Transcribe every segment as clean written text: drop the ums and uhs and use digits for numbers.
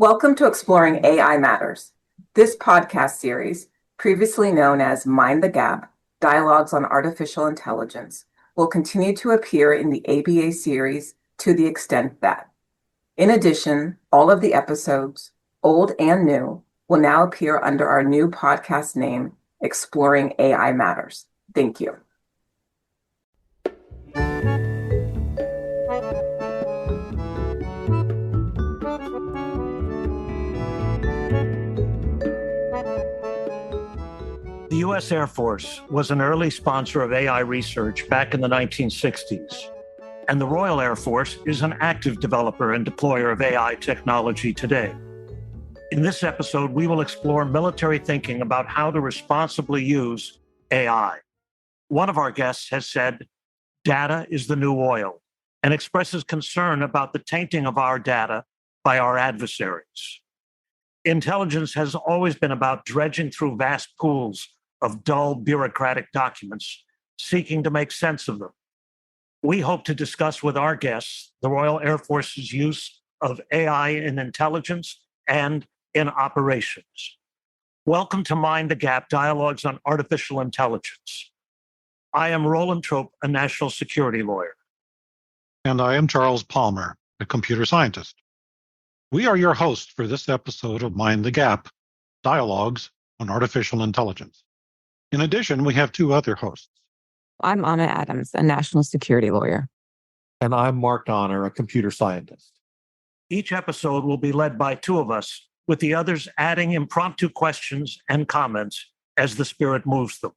Welcome to Exploring AI Matters. This podcast series, previously known as Mind the Gap, Dialogues on Artificial Intelligence, will continue to appear in the ABA series to the extent that. In addition, all of the episodes, old and new, will now appear under our new podcast name, Exploring AI Matters. Thank you. The U.S. Air Force was an early sponsor of AI research back in the 1960s, and the Royal Air Force is an active developer and deployer of AI technology today. In this episode, we will explore military thinking about how to responsibly use AI. One of our guests has said, "Data is the new oil," and expresses concern about the tainting of our data by our adversaries. Intelligence has always been about dredging through vast pools of dull bureaucratic documents, seeking to make sense of them. We hope to discuss with our guests the Royal Air Force's use of AI in intelligence and in operations. Welcome to Mind the Gap, Dialogues on Artificial Intelligence. I am Roland Trope, a national security lawyer. And I am Charles Palmer, a computer scientist. We are your hosts for this episode of Mind the Gap, Dialogues on Artificial Intelligence. In addition, we have two other hosts. I'm Anna Adams, a national security lawyer. And I'm Mark Donner, a computer scientist. Each episode will be led by two of us, with the others adding impromptu questions and comments as the spirit moves them.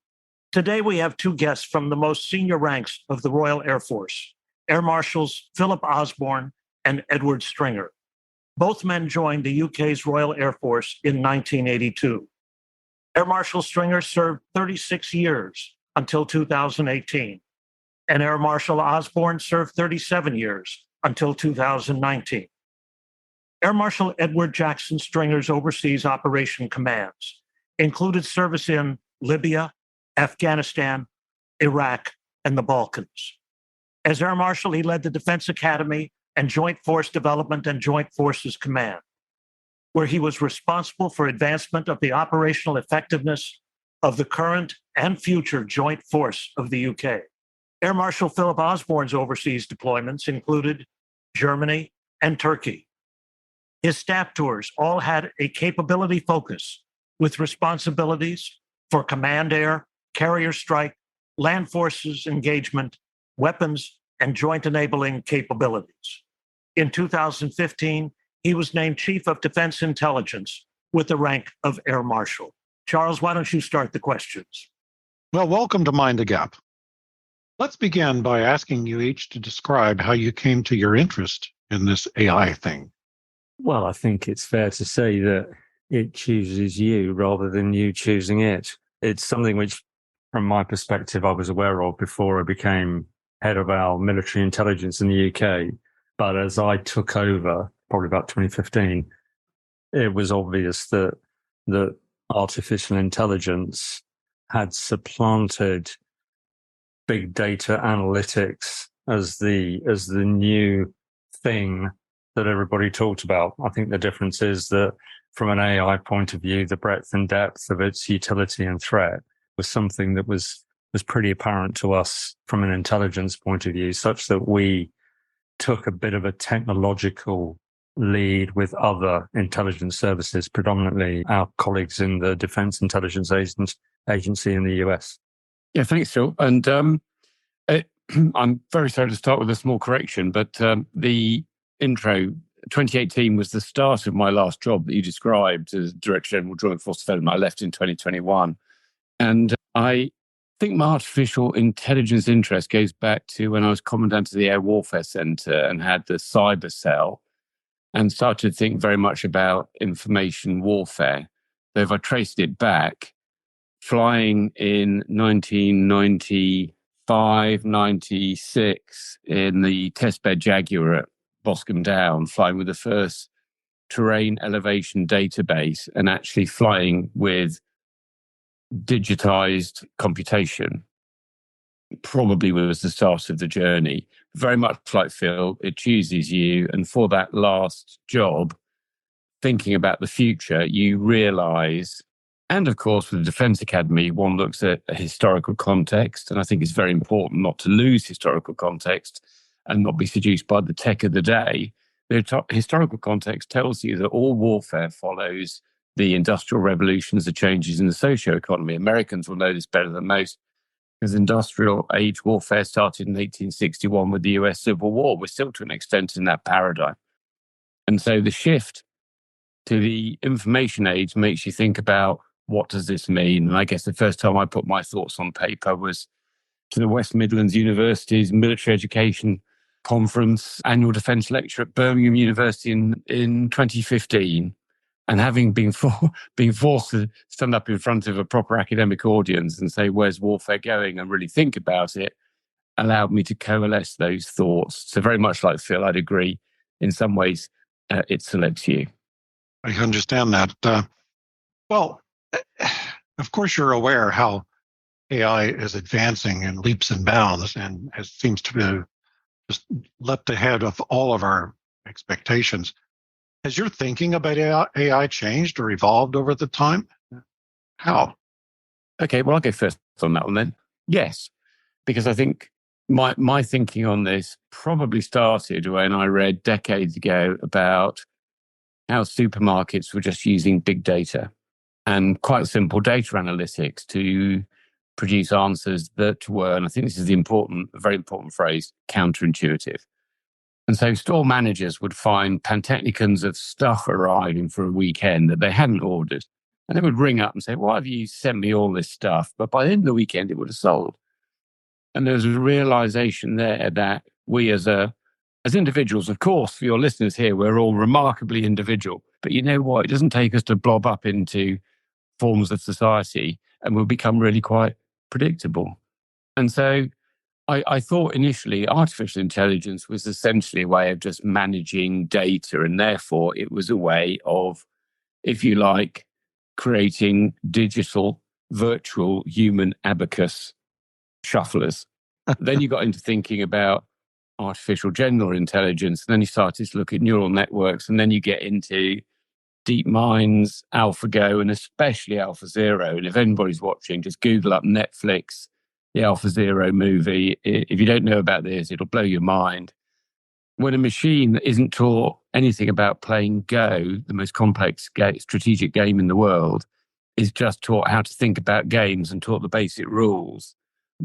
Today, we have two guests from the most senior ranks of the Royal Air Force, Air Marshals Philip Osborn and Edward Stringer. Both men joined the UK's Royal Air Force in 1982. Air Marshal Stringer served 36 years until 2018, and Air Marshal Osborn served 37 years until 2019. Air Marshal Edward Jackson Stringer's overseas operation commands included service in Libya, Afghanistan, Iraq, and the Balkans. As Air Marshal, he led the Defense Academy and Joint Force Development and Joint Forces Command, where he was responsible for advancement of the operational effectiveness of the current and future Joint Force of the UK. Air Marshal Philip Osborn's overseas deployments included Germany and Turkey. His staff tours all had a capability focus with responsibilities for command air, carrier strike, land forces engagement, weapons, and joint enabling capabilities. In 2015, he was named Chief of Defense Intelligence with the rank of Air Marshal. Charles, why don't you start the questions? Well, welcome to Mind the Gap. Let's begin by asking you each to describe how you came to your interest in this AI thing. Well, I think it's fair to say that it chooses you rather than you choosing it. It's something which, from my perspective, I was aware of before I became head of our military intelligence in the UK. But as I took over, probably about 2015, it was obvious that artificial intelligence had supplanted big data analytics as the new thing that everybody talked about. I think the difference is that from an AI point of view, the breadth and depth of its utility and threat was something that was pretty apparent to us from an intelligence point of view, such that we took a bit of a technological lead with other intelligence services, predominantly our colleagues in the Defense Intelligence Agency in the US. Yeah, thanks, Phil. And I'm very sorry to start with a small correction, but the intro, 2018 was the start of my last job that you described as Director General Joint Force Development. I left in 2021. And I think my artificial intelligence interest goes back to when I was Commandant of the Air Warfare Centre and had the cyber cell and started to think very much about information warfare. So if I traced it back, flying in 1995, 96 in the testbed Jaguar at Boscombe Down, flying with the first terrain elevation database and actually flying with digitized computation probably was the start of the journey. Very much like Phil, it chooses you. And for that last job, thinking about the future, you realize, and of course, with the Defense Academy, one looks at a historical context. And I think it's very important not to lose historical context and not be seduced by the tech of the day. The historical context tells you that all warfare follows the industrial revolutions, the changes in the socio-economy. Americans will know this better than most, because industrial age warfare started in 1861 with the US Civil War. We're still to an extent in that paradigm. And so the shift to the information age makes you think about, what does this mean? And I guess the first time I put my thoughts on paper was to the West Midlands University's Military Education Conference annual defence lecture at Birmingham University in 2015. And having been forced to stand up in front of a proper academic audience and say, where's warfare going, and really think about it, allowed me to coalesce those thoughts. So very much like Phil, I'd agree. In some ways, it selects you. I understand that. Well, of course, you're aware how AI is advancing in leaps and bounds, and seems to be just leapt ahead of all of our expectations. Has your thinking about AI changed or evolved over the time? How? Okay, well, I'll go first on that one then. Yes, because I think my thinking on this probably started when I read decades ago about how supermarkets were just using big data and quite simple data analytics to produce answers that were, and I think this is the very important phrase, counterintuitive. And so store managers would find pantechnicons of stuff arriving for a weekend that they hadn't ordered. And they would ring up and say, why have you sent me all this stuff? But by the end of the weekend, it would have sold. And there's a realization there that we as individuals, of course, for your listeners here, we're all remarkably individual. But you know what? It doesn't take us to blob up into forms of society, and we'll become really quite predictable. And so I thought initially artificial intelligence was essentially a way of just managing data, and therefore it was a way of, if you like, creating digital, virtual human abacus shufflers. Then you got into thinking about artificial general intelligence, and then you started to look at neural networks, and then you get into deep minds, AlphaGo, and especially AlphaZero. And if anybody's watching, just Google up Netflix, the AlphaZero movie. If you don't know about this, it'll blow your mind. When a machine that isn't taught anything about playing Go, the most complex strategic game in the world, is just taught how to think about games and taught the basic rules,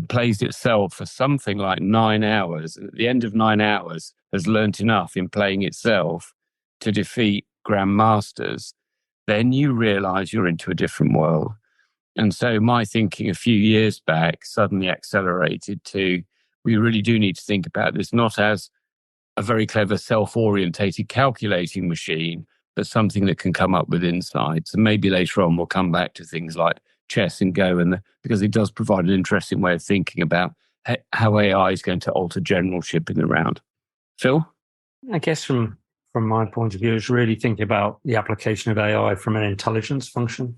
plays itself for something like 9 hours, and at the end of 9 hours has learnt enough in playing itself to defeat grandmasters, then you realize you're into a different world. And so my thinking a few years back suddenly accelerated to, we really do need to think about this not as a very clever self-orientated calculating machine, but something that can come up with insights. And maybe later on we'll come back to things like chess and Go, because it does provide an interesting way of thinking about how AI is going to alter generalship around. Phil? I guess from my point of view, is really thinking about the application of AI from an intelligence function.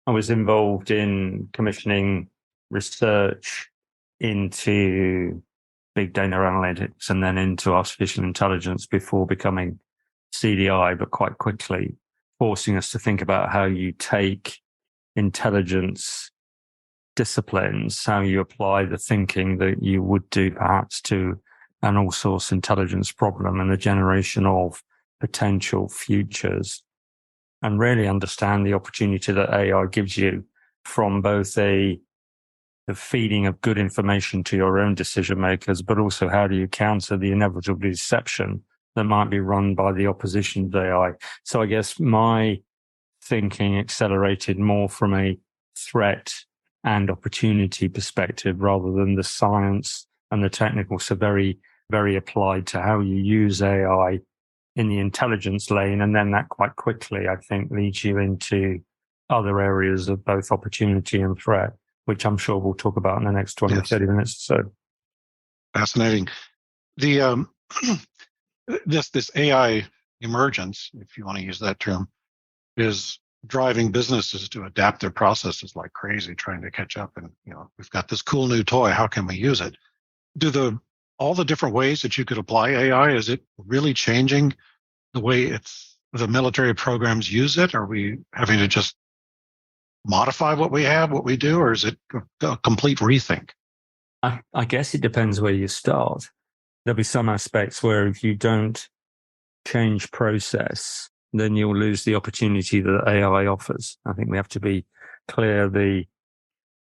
I was involved in commissioning research into big data analytics and then into artificial intelligence before becoming CDI, but quite quickly forcing us to think about how you take intelligence disciplines, how you apply the thinking that you would do perhaps to an all-source intelligence problem and the generation of potential futures, and really understand the opportunity that AI gives you from both the feeding of good information to your own decision makers, but also how do you counter the inevitable deception that might be run by the opposition to AI. So I guess my thinking accelerated more from a threat and opportunity perspective rather than the science and the technical. So very, very applied to how you use AI in the intelligence lane. And then that quite quickly, I think, leads you into other areas of both opportunity and threat, which I'm sure we'll talk about in the next 20 or 30 minutes or so. Fascinating. The this AI emergence, if you want to use that term, is driving businesses to adapt their processes like crazy, trying to catch up. And we've got this cool new toy. How can we use it? All the different ways that you could apply AI, is it really changing the way it's the military programs use it? Are we having to just modify what we have, what we do, or is it a complete rethink? I guess it depends where you start. There'll be some aspects where if you don't change process, then you'll lose the opportunity that AI offers. I think we have to be clear the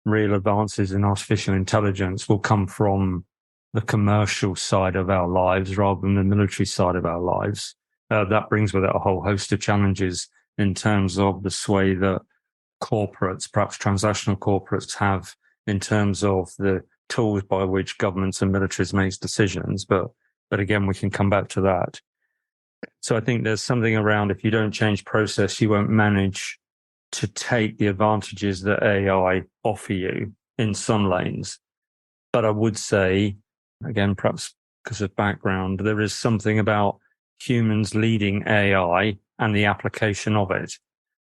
real advances in artificial intelligence will come from the commercial side of our lives rather than the military side of our lives. That brings with it a whole host of challenges in terms of the sway that corporates, perhaps transnational corporates, have in terms of the tools by which governments and militaries make decisions. But again, we can come back to that. So I think there's something around if you don't change process, you won't manage to take the advantages that AI offer you in some lanes. But I would say, again, perhaps because of background, there is something about humans leading AI and the application of it.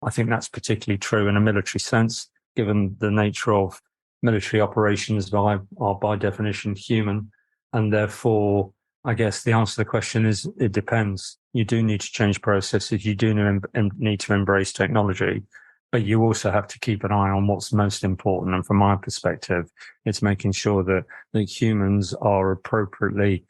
I think that's particularly true in a military sense, given the nature of military operations are by definition human. And therefore, I guess the answer to the question is it depends. You do need to change processes. You do need to embrace technology, but you also have to keep an eye on what's most important. And from my perspective, it's making sure that humans are appropriately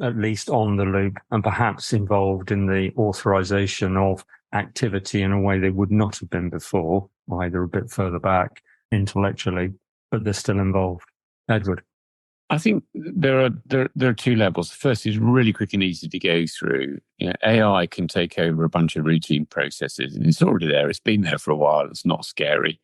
at least on the loop and perhaps involved in the authorization of activity in a way they would not have been before, either a bit further back intellectually, but they're still involved. Edward. I think there are two levels. The first is really quick and easy to go through. AI can take over a bunch of routine processes, and it's already there. It's been there for a while. It's not scary.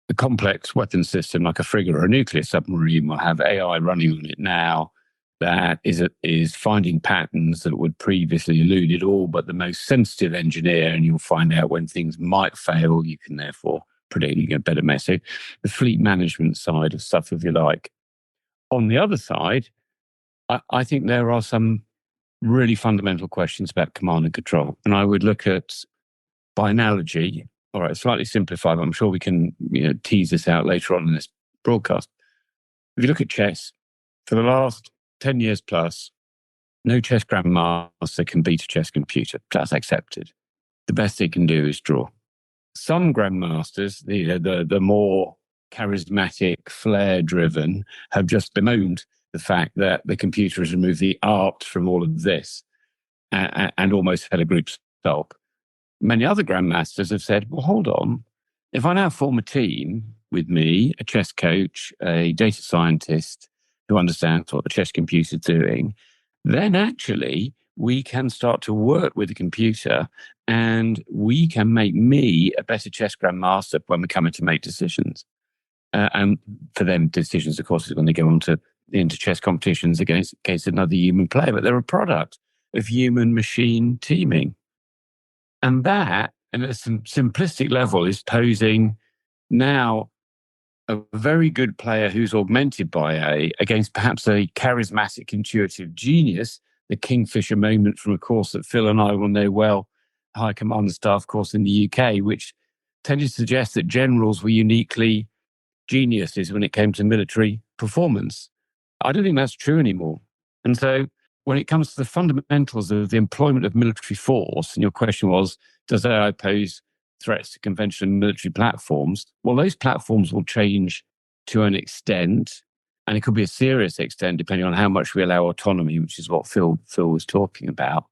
A complex weapon system like a frigate or a nuclear submarine will have AI running on it now that is finding patterns that would previously eluded all but the most sensitive engineer, and you'll find out when things might fail. You can therefore predict a better mess. So the fleet management side of stuff, if you like. On the other side, I think there are some really fundamental questions about command and control. And I would look at, by analogy, all right, slightly simplified, but I'm sure we can tease this out later on in this broadcast. If you look at chess, for the last 10 years plus, no chess grandmaster can beat a chess computer. That's accepted. The best they can do is draw. Some grandmasters, the more charismatic, flair-driven, have just bemoaned the fact that the computer has removed the art from all of this and almost had a group stop. Many other grandmasters have said, well, hold on. If I now form a team with me, a chess coach, a data scientist who understands what the chess computer is doing, then actually we can start to work with the computer and we can make me a better chess grandmaster when we're coming to make decisions. And for them, decisions, of course, is when they go on to into chess competitions against another human player. But they're a product of human-machine teaming. And that, at a simplistic level, is posing now a very good player who's augmented by AI against perhaps a charismatic, intuitive genius, the Kingfisher moment from a course that Phil and I will know well, High Command Staff course in the UK, which tended to suggest that generals were uniquely geniuses when it came to military performance. I don't think that's true anymore. And so when it comes to the fundamentals of the employment of military force, and your question was, does AI pose threats to conventional military platforms? Well, those platforms will change to an extent, and it could be a serious extent, depending on how much we allow autonomy, which is what Phil was talking about.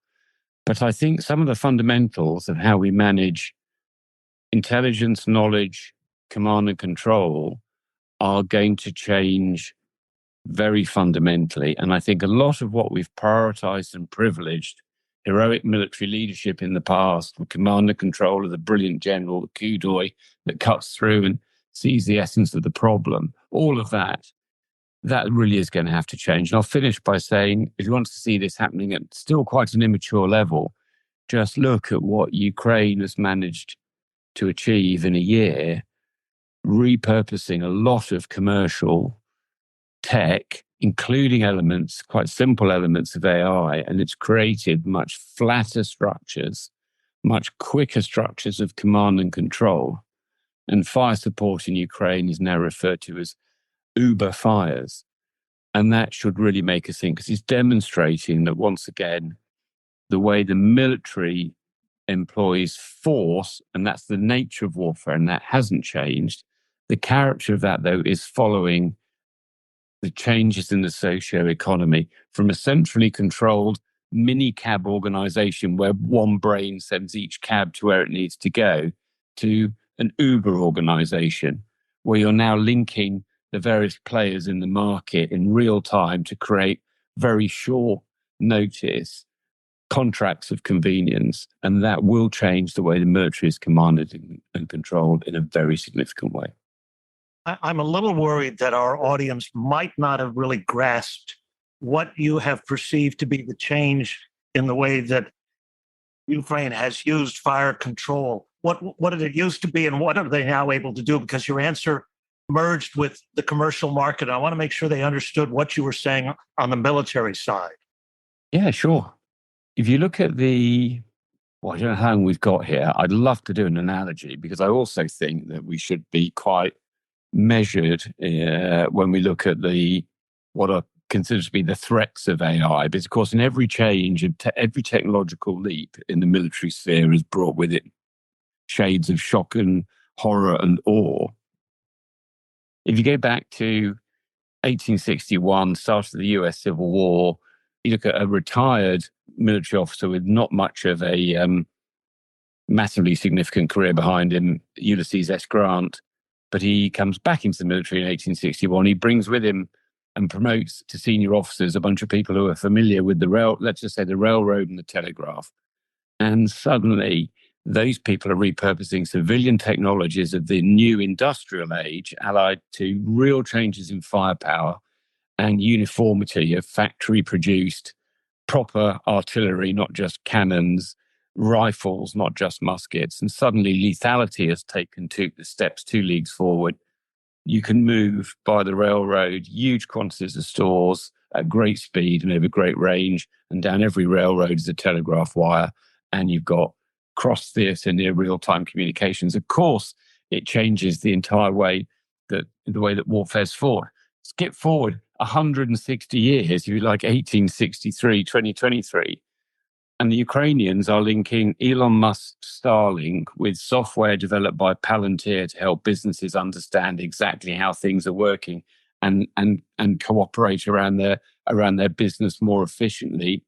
But I think some of the fundamentals of how we manage intelligence, knowledge, command and control are going to change very fundamentally. And I think a lot of what we've prioritized and privileged, heroic military leadership in the past, the command and control of the brilliant general, the coup d'oeil that cuts through and sees the essence of the problem, all of that really is going to have to change. And I'll finish by saying, if you want to see this happening at still quite an immature level, just look at what Ukraine has managed to achieve in a year, repurposing a lot of commercial tech, including elements, quite simple elements of AI, and it's created much flatter structures, much quicker structures of command and control. And fire support in Ukraine is now referred to as Uber fires. And that should really make us think, because it's demonstrating that once again, the way the military employs force, and that's the nature of warfare, and that hasn't changed. The character of that, though, is following the changes in the socio-economy from a centrally controlled mini cab organization where one brain sends each cab to where it needs to go, to an Uber organization where you're now linking the various players in the market in real time to create very short notice contracts of convenience. And that will change the way the military is commanded and controlled in a very significant way. I'm a little worried that our audience might not have really grasped what you have perceived to be the change in the way that Ukraine has used fire control. What did it used to be, and what are they now able to do? Because your answer merged with the commercial market. I want to make sure they understood what you were saying on the military side. Yeah, sure. If you look at I don't know how long we've got here. I'd love to do an analogy because I also think that we should be quite measured when we look at what are considered to be the threats of AI. Because, of course, in every change, every technological leap in the military sphere has brought with it shades of shock and horror and awe. If you go back to 1861, start of the US Civil War, you look at a retired military officer with not much of a massively significant career behind him, Ulysses S. Grant, but he comes back into the military in 1861. He brings with him and promotes to senior officers a bunch of people who are familiar with the railroad and the telegraph. And suddenly, those people are repurposing civilian technologies of the new industrial age, allied to real changes in firepower and uniformity of factory-produced proper artillery, not just cannons, rifles, not just muskets. And suddenly lethality has taken the steps 2 leagues forward. You can move by the railroad huge quantities of stores at great speed and over great range, and down every railroad is a telegraph wire, and you've got cross-theatre near real-time communications. Of course, it changes the entire way that warfare's fought. Skip forward 160 years, if you like, 1863, 2023. And the Ukrainians are linking Elon Musk's Starlink with software developed by Palantir to help businesses understand exactly how things are working and cooperate around their business more efficiently.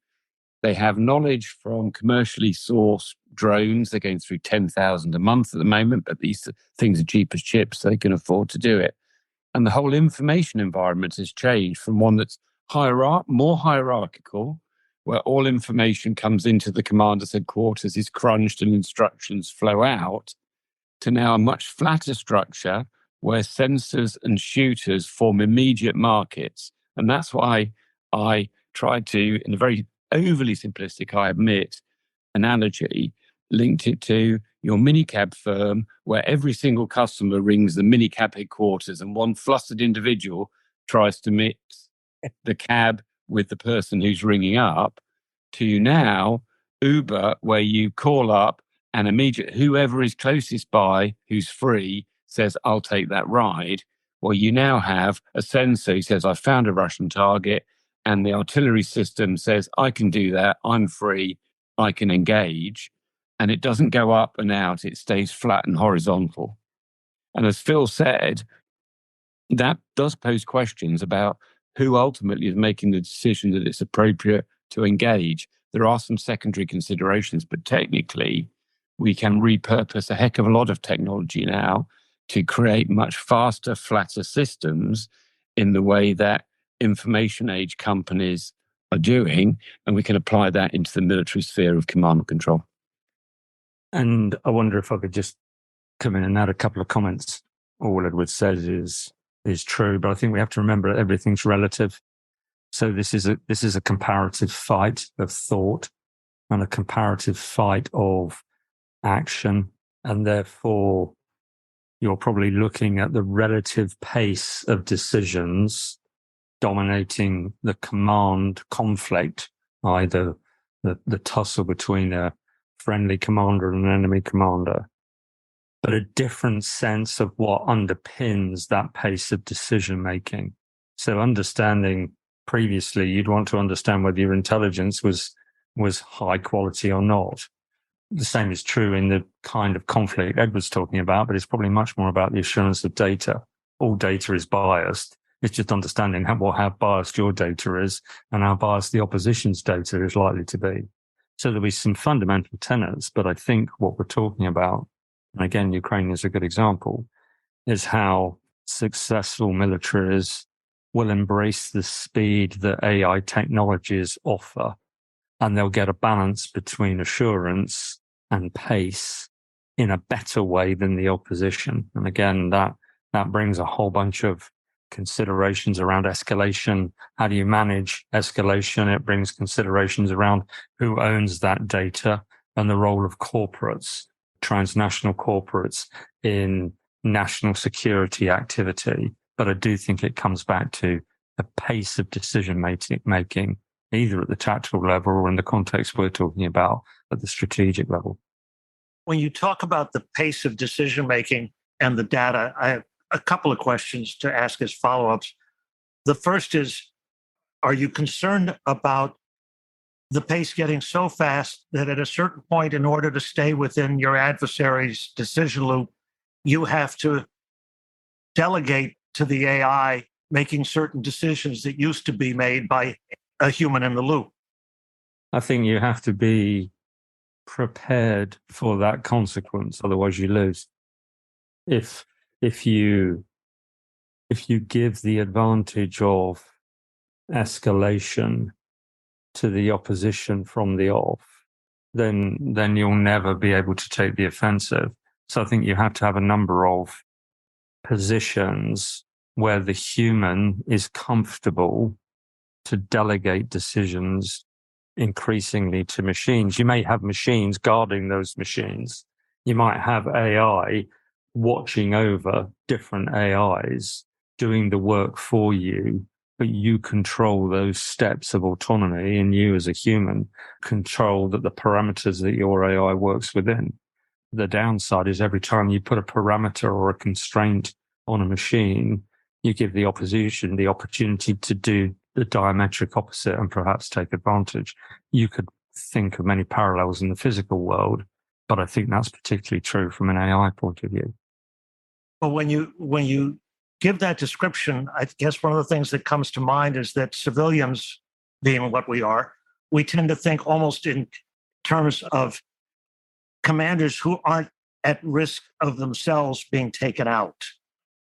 They have knowledge from commercially sourced drones. They're going through 10,000 a month at the moment, but these things are cheap as chips. So they can afford to do it. And the whole information environment has changed from one that's more hierarchical, where all information comes into the commander's headquarters, is crunched and instructions flow out, to now a much flatter structure where sensors and shooters form immediate markets. And that's why I tried to, in a very overly simplistic, I admit, analogy, linked it to your minicab firm, where every single customer rings the minicab headquarters and one flustered individual tries to mix the cab with the person who's ringing up, to now Uber, where you call up and immediately whoever is closest by, who's free, says, I'll take that ride. Well, you now have a sensor who says, I found a Russian target, and the artillery system says, I can do that, I'm free, I can engage. And it doesn't go up and out, it stays flat and horizontal. And as Phil said, that does pose questions about who ultimately is making the decision that it's appropriate to engage. There are some secondary considerations, but technically, we can repurpose a heck of a lot of technology now to create much faster, flatter systems in the way that information age companies are doing, and we can apply that into the military sphere of command and control. And I wonder if I could just come in and add a couple of comments. All Edward says is true, but I think we have to remember that everything's relative. So this is a comparative fight of thought and a comparative fight of action, and therefore you're probably looking at the relative pace of decisions dominating the command conflict, either the tussle between a friendly commander and an enemy commander, but a different sense of what underpins that pace of decision making. So understanding previously, you'd want to understand whether your intelligence was was high quality or not. The same is true in the kind of conflict Ed was talking about, but it's probably much more about the assurance of data. All data is biased. It's just understanding how biased your data is and how biased the opposition's data is likely to be. So there'll be some fundamental tenets, but I think what we're talking about, and again, Ukraine is a good example, is how successful militaries will embrace the speed that AI technologies offer, and they'll get a balance between assurance and pace in a better way than the opposition. And again, that brings a whole bunch of considerations around escalation. How do you manage escalation? It brings considerations around who owns that data and the role of corporates, transnational corporates, in national security activity. But I do think it comes back to the pace of decision making, either at the tactical level or in the context we're talking about at the strategic level. When you talk about the pace of decision making and the data, I have a couple of questions to ask as follow-ups. The first is, are you concerned about the pace getting so fast that at a certain point, in order to stay within your adversary's decision loop, you have to delegate to the AI making certain decisions that used to be made by a human in the loop? I think you have to be prepared for that consequence, otherwise you lose. If you give the advantage of escalation to the opposition from the off, then you'll never be able to take the offensive. So I think you have to have a number of positions where the human is comfortable to delegate decisions increasingly to machines. You may have machines guarding those machines. You might have AI watching over different AIs, doing the work for you, but you control those steps of autonomy, and you as a human control that the parameters that your AI works within. The downside is every time you put a parameter or a constraint on a machine, you give the opposition the opportunity to do the diametric opposite and perhaps take advantage. You could think of many parallels in the physical world, but I think that's particularly true from an AI point of view. Well, when you give that description, I guess one of the things that comes to mind is that civilians, being what we are, we tend to think almost in terms of commanders who aren't at risk of themselves being taken out.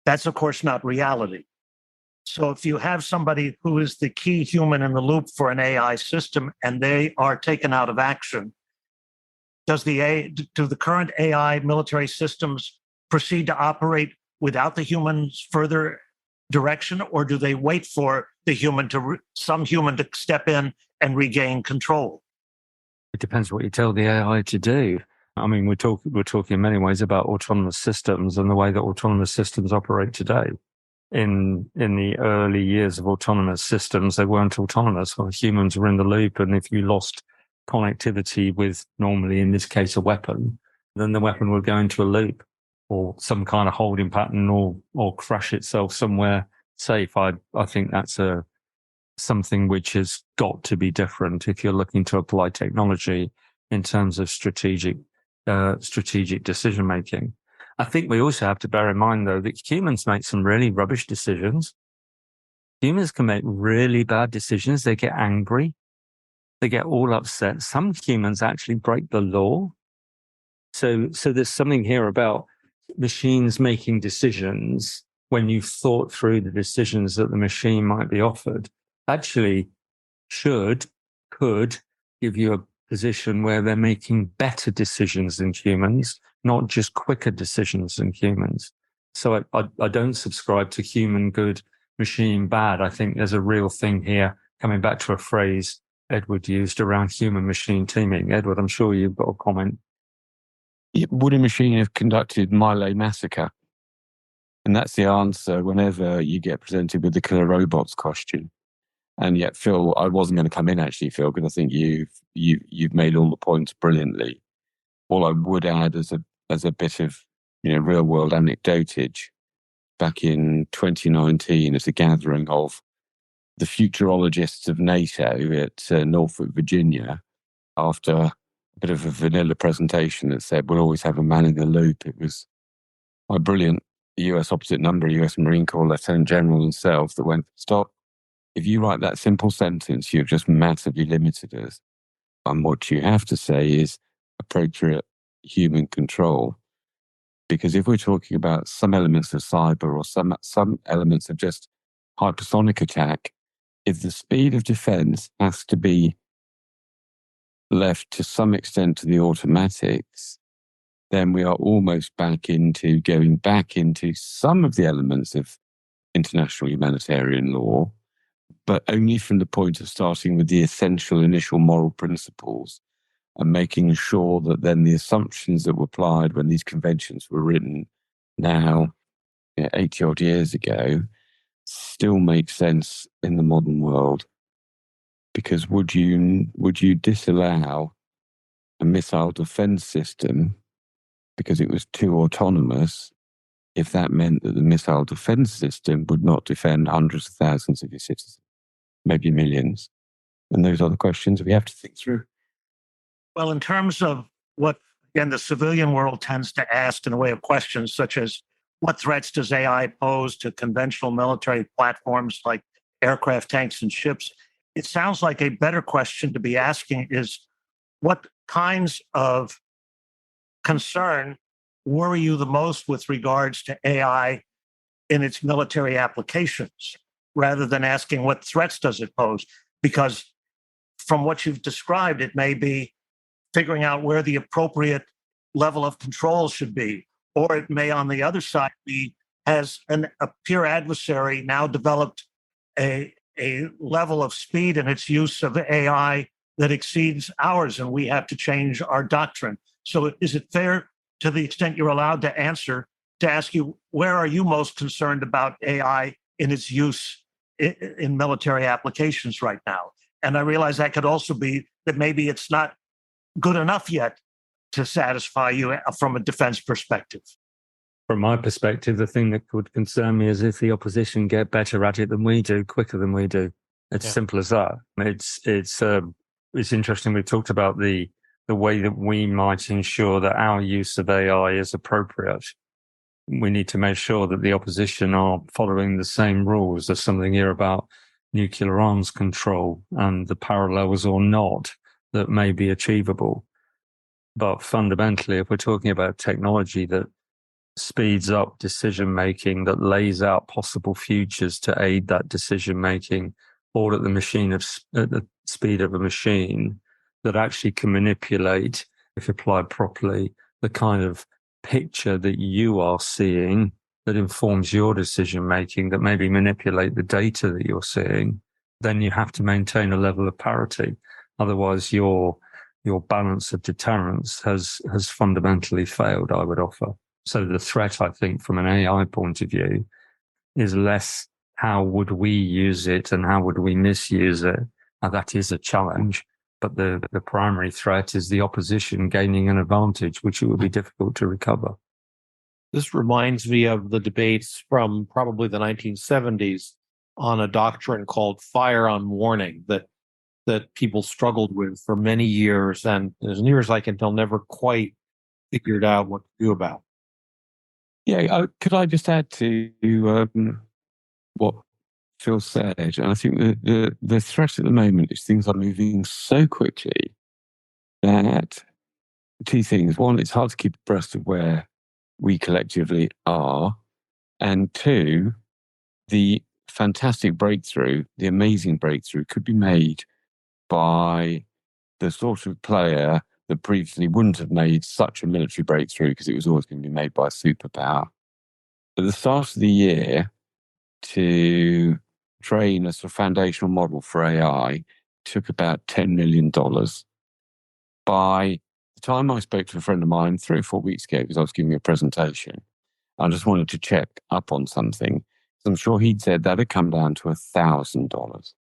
That's, of course, not reality. So if you have somebody who is the key human in the loop for an AI system and they are taken out of action, do the current AI military systems proceed to operate without the human's further direction, or do they wait for the human some human to step in and regain control? It depends what you tell the AI to do. I mean, we're talking in many ways about autonomous systems and the way that autonomous systems operate today. In the early years of autonomous systems, they weren't autonomous. Well, humans were in the loop, and if you lost connectivity with, normally in this case, a weapon, then the weapon would go into a loop or some kind of holding pattern or crash itself somewhere safe. I think that's something which has got to be different if you're looking to apply technology in terms of strategic decision making. I think we also have to bear in mind, though, that humans make some really rubbish decisions. Humans can make really bad decisions. They get angry. They get all upset. Some humans actually break the law. So there's something here about machines making decisions when you've thought through the decisions that the machine might be offered. Actually could give you a position where they're making better decisions than humans, not just quicker decisions than humans. So I don't subscribe to human good, machine bad. I think there's a real thing here, coming back to a phrase Edward used around human-machine teaming. Edward, I'm sure you've got a comment. Would a machine have conducted Mile Massacre? And that's the answer whenever you get presented with the killer robots question. And yet, Phil, I wasn't going to come in actually, Phil, because I think you've made all the points brilliantly. All I would add as a bit of real world anecdotage, back in 2019, at a gathering of the futurologists of NATO at Norfolk, Virginia, after a bit of a vanilla presentation that said we'll always have a man in the loop. It was my brilliant US opposite number, US Marine Corps Lieutenant General himself, that went, stop. If you write that simple sentence, you've just massively limited us. And what you have to say is appropriate human control. Because if we're talking about some elements of cyber or some elements of just hypersonic attack, if the speed of defense has to be left to some extent to the automatics, then we are almost going back into some of the elements of international humanitarian law, but only from the point of starting with the essential initial moral principles and making sure that then the assumptions that were applied when these conventions were written now, 80 odd years ago, still make sense in the modern world. Because would you disallow a missile defense system because it was too autonomous if that meant that the missile defense system would not defend hundreds of thousands of your citizens, maybe millions? And those are the questions we have to think through. Well, in terms of what, again, the civilian world tends to ask in the way of questions, such as what threats does AI pose to conventional military platforms like aircraft, tanks, and ships? It sounds like a better question to be asking is what kinds of concern worry you the most with regards to AI in its military applications, rather than asking what threats does it pose? Because from what you've described, it may be figuring out where the appropriate level of control should be. Or it may, on the other side, be, has a peer adversary now developed a level of speed in its use of AI that exceeds ours, and we have to change our doctrine. So is it fair, to the extent you're allowed to answer, to ask you, where are you most concerned about AI in its use in military applications right now? And I realize that could also be that maybe it's not good enough yet to satisfy you from a defense perspective. From my perspective, the thing that would concern me is if the opposition get better at it than we do, quicker than we do. It's simple as that. It's interesting. We talked about the way that we might ensure that our use of AI is appropriate. We need to make sure that the opposition are following the same rules. There's something here about nuclear arms control and the parallels or not that may be achievable. But fundamentally, if we're talking about technology that speeds up decision making, that lays out possible futures to aid that decision making, all at the speed of a machine, that actually can manipulate, if applied properly, the kind of picture that you are seeing that informs your decision making, that maybe manipulate the data that you're seeing, then you have to maintain a level of parity. Otherwise, your balance of deterrence has fundamentally failed, I would offer. So the threat, I think, from an AI point of view, is less how would we use it and how would we misuse it. Now, that is a challenge, but the primary threat is the opposition gaining an advantage, which it would be difficult to recover. This reminds me of the debates from probably the 1970s on a doctrine called fire on warning that people struggled with for many years, and as near as I can tell, never quite figured out what to do about. Yeah, could I just add to what Phil said? And I think the threat at the moment is things are moving so quickly that two things. One, it's hard to keep abreast of where we collectively are. And two, the fantastic breakthrough, the amazing breakthrough could be made by the sort of player that previously wouldn't have made such a military breakthrough because it was always going to be made by a superpower. At the start of the year, to train a sort of foundational model for AI took about $10 million. By the time I spoke to a friend of mine 3 or 4 weeks ago, because I was giving a presentation, I just wanted to check up on something. I'm sure he'd said that had come down to $1,000.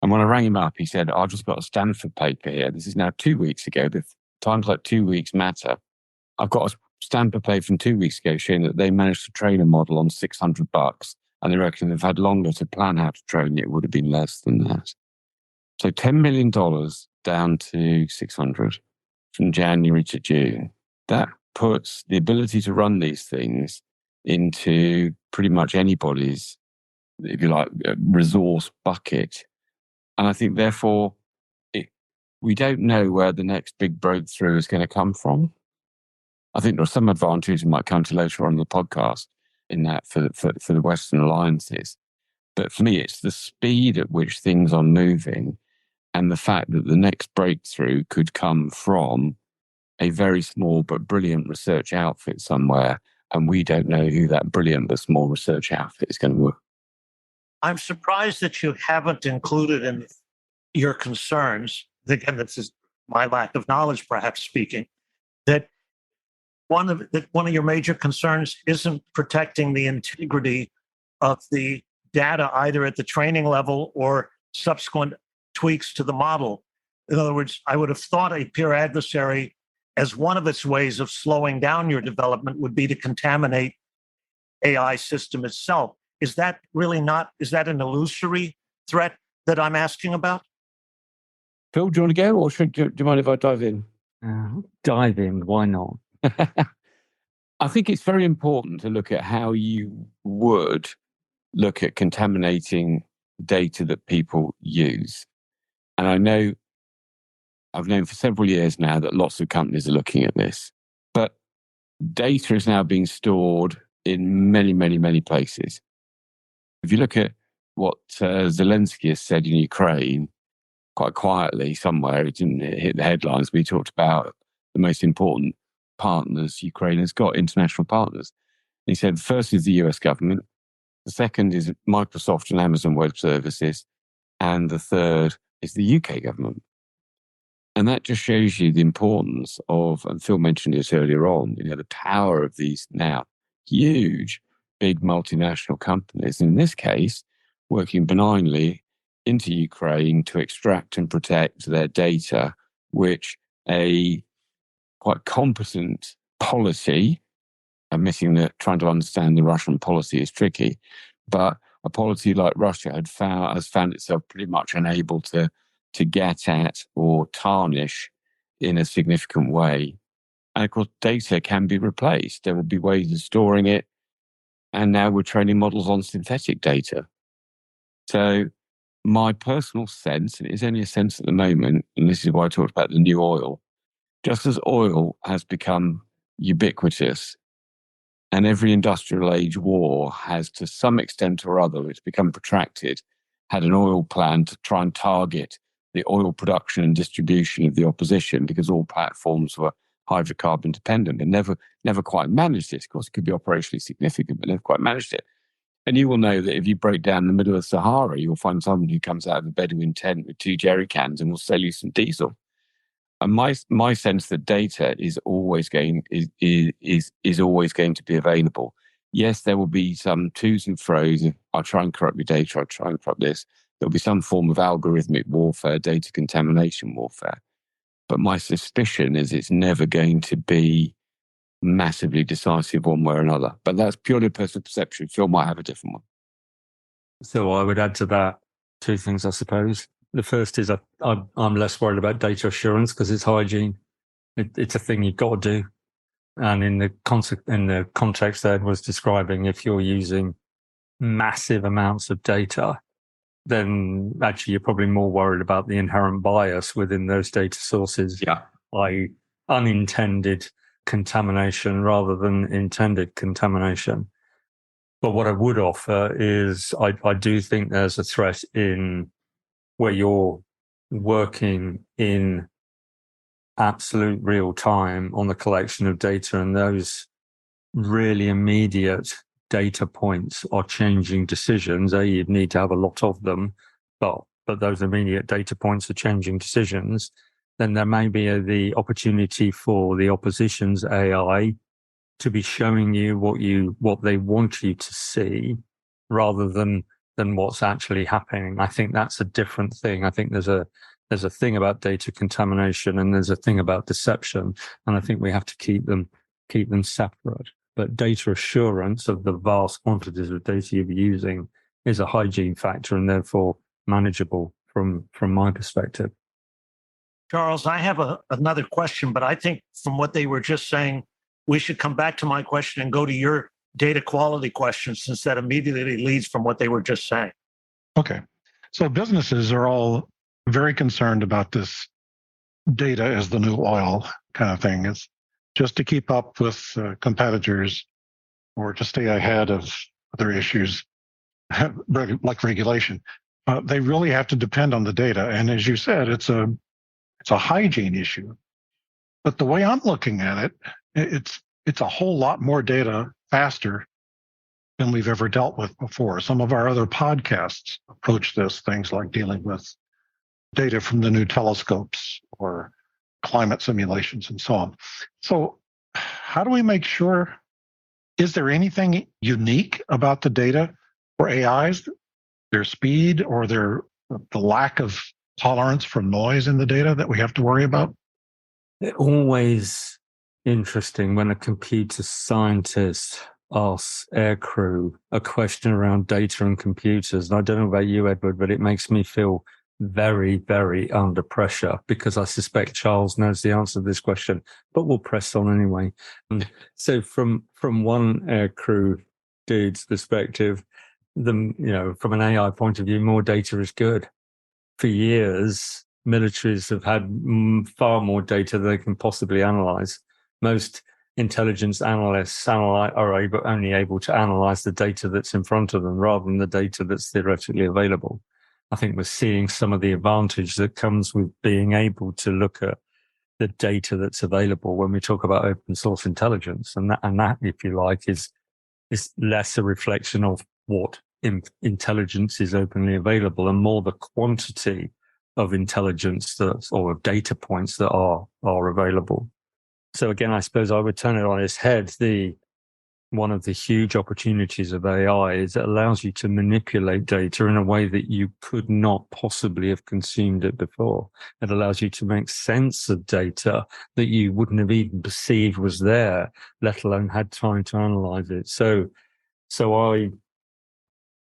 And when I rang him up, he said, I've just got a Stanford paper here. This is now 2 weeks ago. The times like 2 weeks matter. I've got a Stanford paper from 2 weeks ago showing that they managed to train a model on $600. And they reckon they've had longer to plan how to train it, would have been less than that. So $10 million down to 600 from January to June. That puts the ability to run these things into pretty much anybody's, if you like, resource bucket. And I think, therefore, we don't know where the next big breakthrough is going to come from. I think there are some advantages we might come to later on in the podcast in that for the Western alliances. But for me, it's the speed at which things are moving and the fact that the next breakthrough could come from a very small but brilliant research outfit somewhere, and we don't know who that brilliant but small research outfit is going to work. I'm surprised that you haven't included in your concerns, again, this is my lack of knowledge perhaps speaking, that one of your major concerns isn't protecting the integrity of the data, either at the training level or subsequent tweaks to the model. In other words, I would have thought a peer adversary, as one of its ways of slowing down your development, would be to contaminate AI system itself. Is that really not, is that an illusory threat that I'm asking about? Phil, do you want to go, or do you mind if I dive in? Dive in, why not? I think it's very important to look at how you would look at contaminating data that people use. And I've known for several years now that lots of companies are looking at this. But data is now being stored in many, many, many places. If you look at what Zelensky has said in Ukraine, quite quietly somewhere, it didn't hit the headlines, but he talked about the most important partners Ukraine has got, international partners. And he said the first is the US government, the second is Microsoft and Amazon Web Services, and the third is the UK government. And that just shows you the importance of, and Phil mentioned it earlier on, the power of these now huge, big multinational companies, in this case, working benignly into Ukraine to extract and protect their data, which a quite competent policy, admitting that trying to understand the Russian policy is tricky, but a policy like Russia has found itself pretty much unable to get at or tarnish in a significant way. And of course, data can be replaced. There will be ways of storing it. And now we're training models on synthetic data. So my personal sense, and it is only a sense at the moment, and this is why I talked about the new oil, just as oil has become ubiquitous and every industrial age war has, to some extent or other, it's become protracted, had an oil plan to try and target the oil production and distribution of the opposition, because all platforms were hydrocarbon dependent, and never quite managed this. Of course, it could be operationally significant, but never quite managed it. And you will know that if you break down the middle of Sahara, you'll find someone who comes out of a Bedouin tent with 2 jerry cans and will sell you some diesel. And my sense that data is always going to be available. Yes, there will be some twos and fro's. I'll try and corrupt your data. I'll try and corrupt this. There'll be some form of algorithmic warfare, data contamination warfare. But my suspicion is it's never going to be massively decisive one way or another. But that's purely personal perception. Phil might have a different one. So I would add to that 2 things, I suppose. The first is I'm less worried about data assurance because it's hygiene. It's a thing you've got to do. And in the context Ed was describing, if you're using massive amounts of data, then actually you're probably more worried about the inherent bias within those data sources, i.e. unintended contamination rather than intended contamination. But what I would offer is I do think there's a threat in where you're working in absolute real time on the collection of data, and those really immediate data points are changing decisions. You'd need to have a lot of them, but those immediate data points are changing decisions. Then there may be the opportunity for the opposition's AI to be showing you what they want you to see, rather than what's actually happening. I think that's a different thing. I think there's a thing about data contamination and there's a thing about deception, and I think we have to keep them separate. But data assurance of the vast quantities of data you're using is a hygiene factor and therefore manageable from my perspective. Charles, I have another question, but I think from what they were just saying, we should come back to my question and go to your data quality question, since that immediately leads from what they were just saying. Okay. So businesses are all very concerned about this data as the new oil kind of thing. It's just to keep up with competitors or to stay ahead of other issues like regulation. They really have to depend on the data. And as you said, it's a hygiene issue. But the way I'm looking at it, it's a whole lot more data faster than we've ever dealt with before. Some of our other podcasts approach this, things like dealing with data from the new telescopes or climate simulations and so on. So how do we make sure, is there anything unique about the data for AIs, their speed or the lack of tolerance for noise in the data that we have to worry about? It's always interesting when a computer scientist asks aircrew a question around data and computers. And I don't know about you, Edward, but it makes me feel very, very under pressure, because I suspect Charles knows the answer to this question, but we'll press on anyway. And so from one aircrew dude's perspective, from an AI point of view, more data is good. For years, militaries have had far more data than they can possibly analyze. Most intelligence analysts are only able to analyze the data that's in front of them rather than the data that's theoretically available. I think we're seeing some of the advantage that comes with being able to look at the data that's available when we talk about open source intelligence. And that, if you like, is less a reflection of what intelligence is openly available and more the quantity of intelligence or of data points that are available. So again, I suppose I would turn it on its head. One of the huge opportunities of AI is it allows you to manipulate data in a way that you could not possibly have consumed it before. It allows you to make sense of data that you wouldn't have even perceived was there, let alone had time to analyze it. So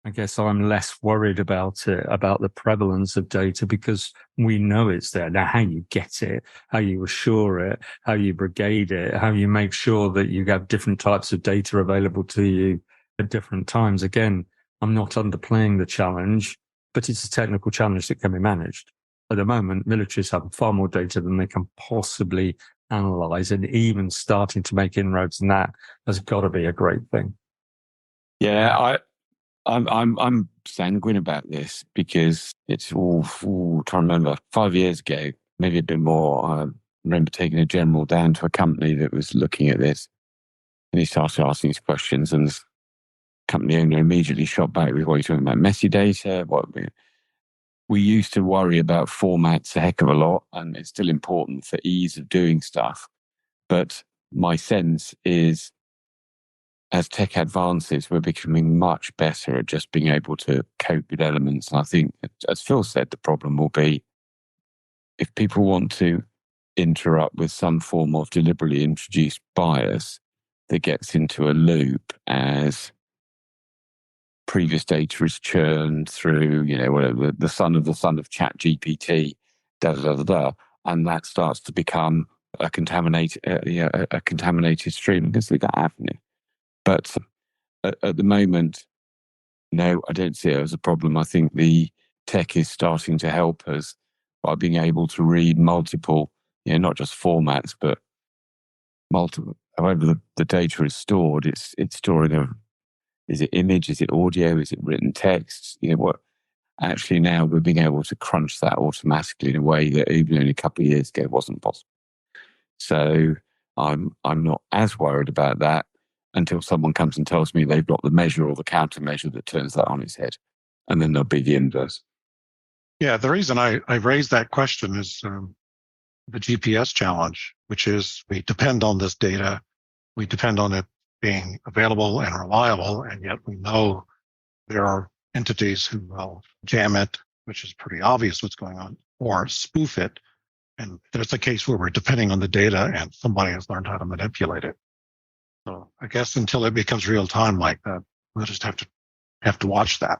I guess I'm less worried about it, about the prevalence of data, because we know it's there. Now, how you get it, how you assure it, how you brigade it, how you make sure that you have different types of data available to you at different times. Again, I'm not underplaying the challenge, but it's a technical challenge that can be managed. At the moment, militaries have far more data than they can possibly analyze, and even starting to make inroads in that has got to be a great thing. Yeah, I'm sanguine about this, because it's trying to remember 5 years ago, maybe a bit more. I remember taking a general down to a company that was looking at this, and he started asking these questions, and the company owner immediately shot back with, "What are you talking about? Messy data?" We used to worry about formats a heck of a lot, and it's still important for ease of doing stuff. But my sense is, as tech advances, we're becoming much better at just being able to cope with elements. And I think, as Phil said, the problem will be if people want to interrupt with some form of deliberately introduced bias that gets into a loop as previous data is churned through, whatever, the son of Chat GPT, and that starts to become a contaminated stream. I can see that happening. But at the moment, no, I don't see it as a problem. I think the tech is starting to help us by being able to read multiple, not just formats, but multiple. However the data is stored, it's storing is it image, is it audio, is it written text? Actually now we're being able to crunch that automatically in a way that even only a couple of years ago wasn't possible. So I'm not as worried about that until someone comes and tells me they've got the measure or the countermeasure that turns that on its head. And then there'll be the inverse. Yeah, the reason I raised that question is the GPS challenge, which is we depend on this data. We depend on it being available and reliable, and yet we know there are entities who will jam it, which is pretty obvious what's going on, or spoof it. And there's a case where we're depending on the data and somebody has learned how to manipulate it. So I guess until it becomes real time like that, we'll just have to watch that.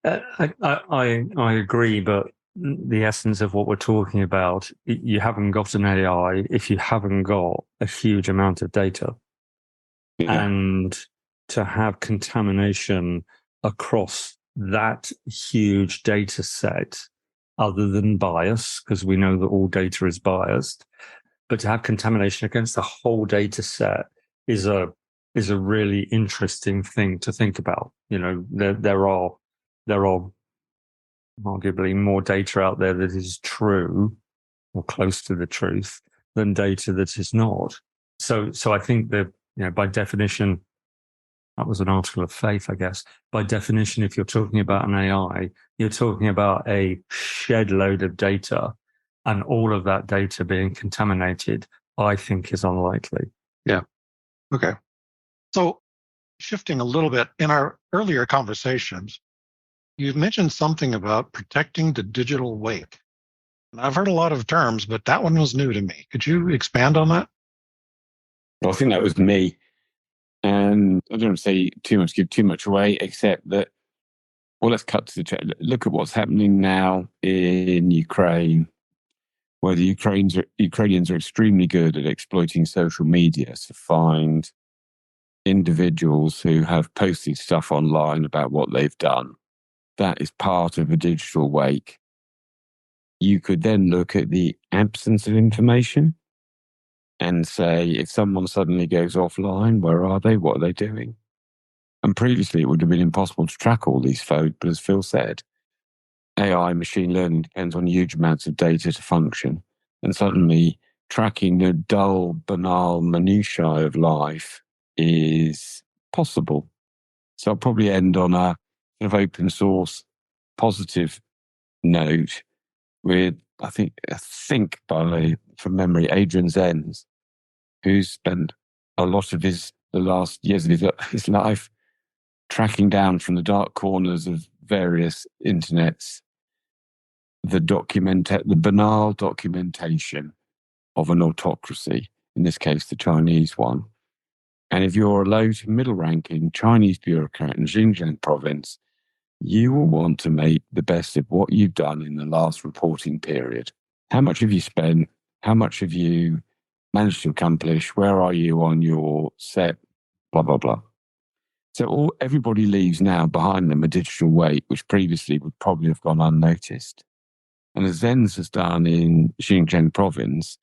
I agree, but the essence of what we're talking about. You haven't got an AI if you haven't got a huge amount of data. Yeah. And to have contamination across that huge data set, other than bias, because we know that all data is biased, but to have contamination against the whole data set is a really interesting thing to think about. You know, there are arguably more data out there that is true or close to the truth than data that is not. So I think that, you know, by definition, that was an article of faith, I guess. By definition, if you're talking about an AI, you're talking about a shed load of data, and all of that data being contaminated, I think, is unlikely. Yeah. Okay. So shifting a little bit, in our earlier conversations, you've mentioned something about protecting the digital wake. And I've heard a lot of terms, but that one was new to me. Could you expand on that? Well, I think that was me. And I don't want to say too much, give too much away, except that, well, let's cut to the chase. Look at what's happening now in Ukraine, where the Ukrainians are extremely good at exploiting social media to find individuals who have posted stuff online about what they've done. That is part of a digital wake. You could then look at the absence of information and say, if someone suddenly goes offline, where are they? What are they doing? And previously, it would have been impossible to track all these folks. But as Phil said, AI, machine learning depends on huge amounts of data to function. And suddenly, tracking the dull, banal minutiae of life is possible. So I'll probably end on a sort of open source positive note with, I think from memory, Adrian Zenz, who's spent a lot of the last years of his life tracking down from the dark corners of various internets the banal documentation of an autocracy, in this case, the Chinese one. And if you're a low to middle ranking Chinese bureaucrat in Xinjiang province, you will want to make the best of what you've done in the last reporting period. How much have you spent? How much have you managed to accomplish? Where are you on your set? Blah, blah, blah. So everybody leaves now behind them a digital weight, which previously would probably have gone unnoticed. And as Zenz has done in Xinjiang province,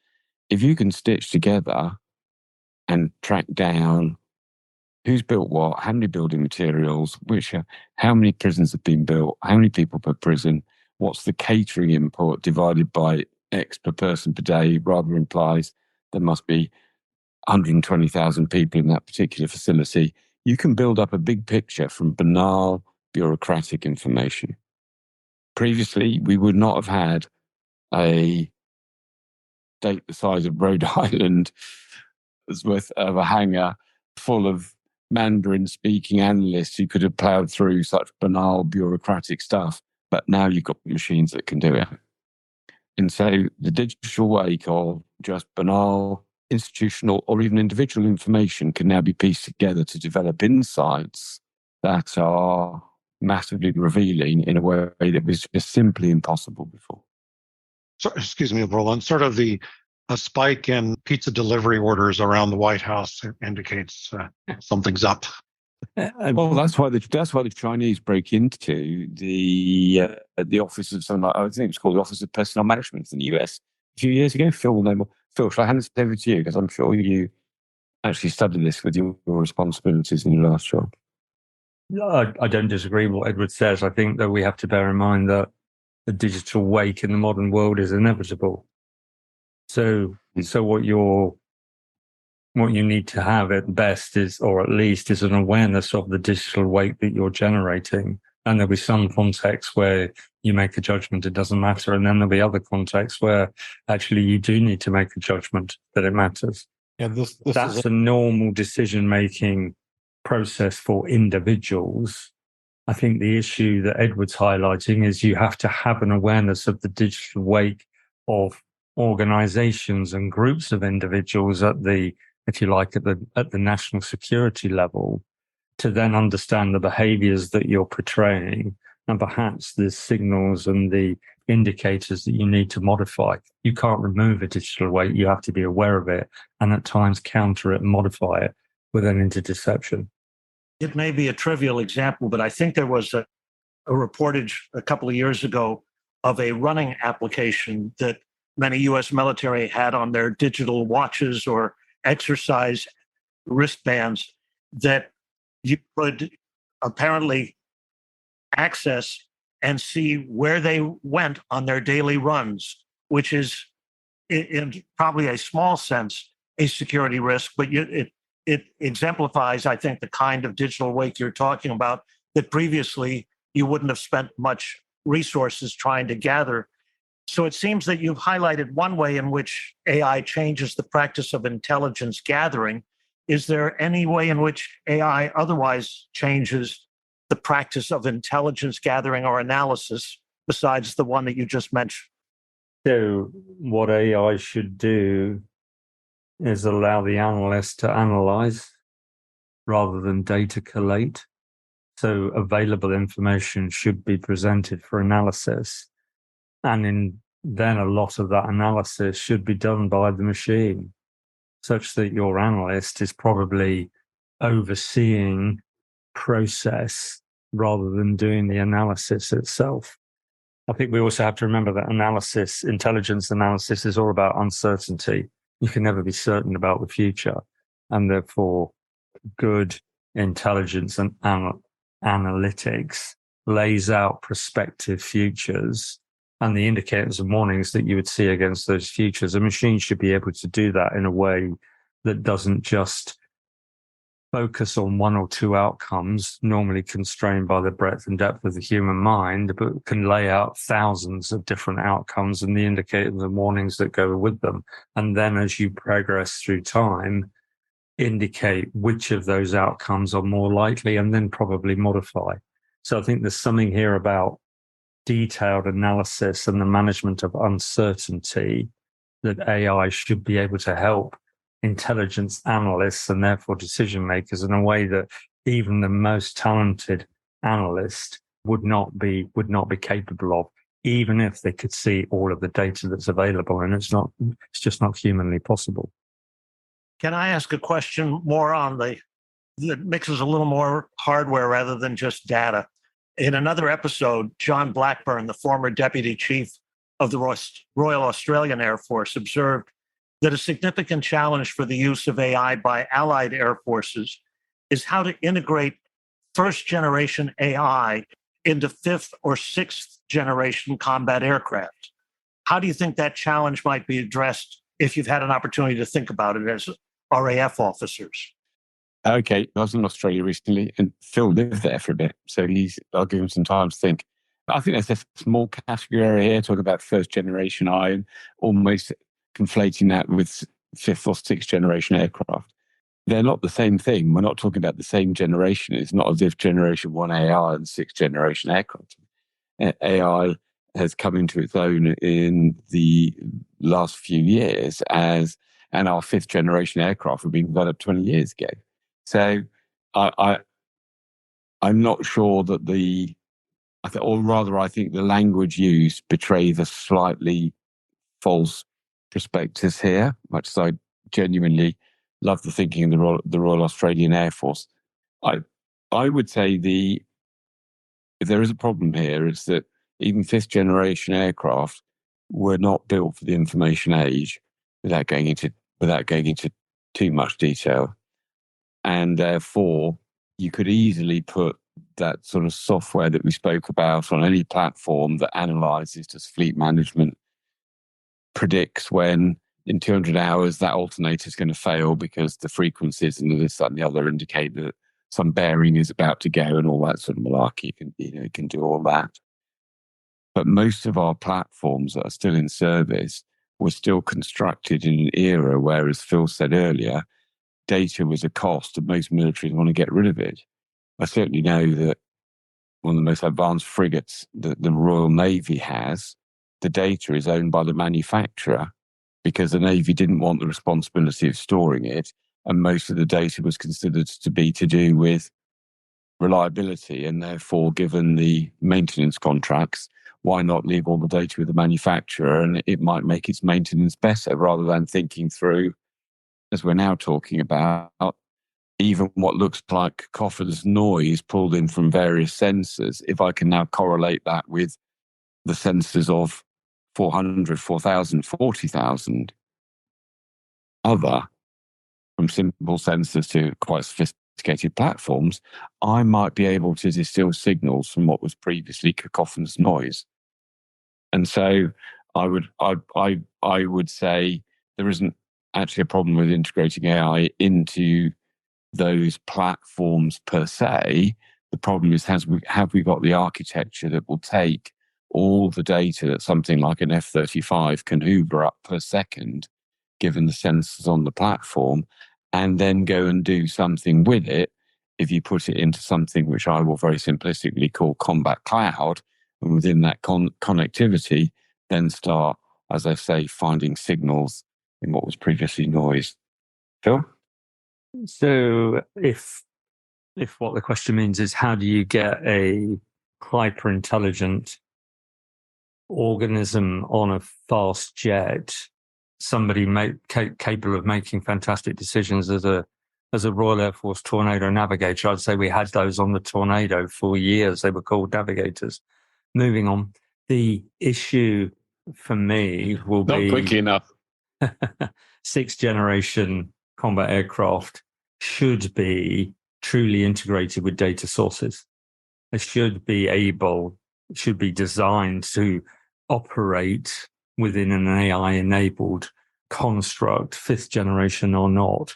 if you can stitch together and track down who's built what, how many building materials, how many prisons have been built, how many people per prison, what's the catering input divided by X per person per day, rather implies there must be 120,000 people in that particular facility. You can build up a big picture from banal bureaucratic information. Previously, we would not have had a state the size of Rhode Island worth of a hangar full of Mandarin-speaking analysts who could have plowed through such banal bureaucratic stuff. But now you've got machines that can do it. And so the digital wake of just banal institutional or even individual information can now be pieced together to develop insights that are massively revealing in a way that was just simply impossible before. So, excuse me, Roland, sort of a spike in pizza delivery orders around the White House indicates something's up. Well, that's why the Chinese break into the office of something like, I think it was called the Office of Personnel Management in the US a few years ago. Phil will know more. Phil, shall I hand this over to you? Because I'm sure you actually studied this with your responsibilities in your last job. I don't disagree with what Edward says. I think that we have to bear in mind that the digital wake in the modern world is inevitable. So what you need to have at best is, or at least is, an awareness of the digital wake that you're generating. And there'll be some contexts where you make a judgment, it doesn't matter. And then there'll be other contexts where actually you do need to make a judgment that it matters. Yeah, That's a normal decision-making process for individuals. I think the issue that Edward's highlighting is you have to have an awareness of the digital wake of organizations and groups of individuals at the, if you like, at the national security level, to then understand the behaviors that you're portraying and perhaps the signals and the indicators that you need to modify. You can't remove a digital weight. You have to be aware of it and at times counter it and modify it within into deception. It may be a trivial example, but I think there was a reportage a couple of years ago of a running application that many U.S. military had on their digital watches or exercise wristbands that you could apparently access and see where they went on their daily runs, which is in probably a small sense a security risk, but it exemplifies, I think, the kind of digital weight you're talking about that previously you wouldn't have spent much resources trying to gather. So it seems that you've highlighted one way in which AI changes the practice of intelligence gathering. Is there any way in which AI otherwise changes the practice of intelligence gathering or analysis besides the one that you just mentioned? So what AI should do is allow the analyst to analyze rather than data collate. So available information should be presented for analysis. And then a lot of that analysis should be done by the machine, such that your analyst is probably overseeing process rather than doing the analysis itself. I think we also have to remember that intelligence analysis is all about uncertainty. You can never be certain about the future. And therefore, good intelligence and analytics lays out prospective futures and the indicators and warnings that you would see against those futures. A machine should be able to do that in a way that doesn't just focus on one or two outcomes, normally constrained by the breadth and depth of the human mind, but can lay out thousands of different outcomes and the indicators and warnings that go with them. And then as you progress through time, indicate which of those outcomes are more likely and then probably modify. So I think there's something here about detailed analysis and the management of uncertainty that AI should be able to help intelligence analysts and therefore decision makers in a way that even the most talented analyst would not be capable of, even if they could see all of the data that's available. And it's just not humanly possible. Can I ask a question more on that mixes a little more hardware rather than just data? In another episode, John Blackburn, the former deputy chief of the Royal Australian Air Force, observed that a significant challenge for the use of AI by allied air forces is how to integrate first-generation AI into fifth or sixth-generation combat aircraft. How do you think that challenge might be addressed if you've had an opportunity to think about it as RAF officers? Okay, I was in Australia recently and Phil lived there for a bit, so I'll give him some time to think. I think there's a small category area here, talking about first-generation AI and almost conflating that with fifth or sixth generation aircraft. They're not the same thing. We're not talking about the same generation. It's not as if generation 1 AI and sixth generation aircraft. AI has come into its own in the last few years and our fifth generation aircraft have been developed 20 years ago. So I'm not sure that I think the language used betrays a slightly false perspectives here, much as I genuinely love the thinking of the Royal Australian Air Force. I would say if there is a problem here, it's that even fifth generation aircraft were not built for the information age without going into too much detail. And therefore, you could easily put that sort of software that we spoke about on any platform that analyzes does fleet management, predicts when in 200 hours that alternator is going to fail because the frequencies and this, that, and the other indicate that some bearing is about to go and all that sort of malarkey. It can do all that. But most of our platforms that are still in service were still constructed in an era where, as Phil said earlier, data was a cost and most militaries want to get rid of it. I certainly know that one of the most advanced frigates that the Royal Navy has, the data is owned by the manufacturer because the Navy didn't want the responsibility of storing it. And most of the data was considered to be to do with reliability. And therefore, given the maintenance contracts, why not leave all the data with the manufacturer, and it might make its maintenance better, rather than thinking through, as we're now talking about, even what looks like cacophonous noise pulled in from various sensors. If I can now correlate that with the sensors of 400, 4,000, 40,000 other, from simple sensors to quite sophisticated platforms, I might be able to distill signals from what was previously cacophonous noise. And so I would say there isn't actually a problem with integrating AI into those platforms per se. The problem is, have we got the architecture that will take all the data that something like an F-35 can hoover up per second, given the sensors on the platform, and then go and do something with it if you put it into something which I will very simplistically call combat cloud, and within that connectivity, then start, as I say, finding signals in what was previously noise. Phil? So if what the question means is how do you get a hyper intelligent organism on a fast jet, somebody capable of making fantastic decisions as a Royal Air Force Tornado navigator, I'd say we had those on the Tornado for years. They were called navigators. Moving on, the issue for me will be not quickly enough. 6th generation combat aircraft should be truly integrated with data sources. They should be designed to operate within an AI-enabled construct, 5th generation or not.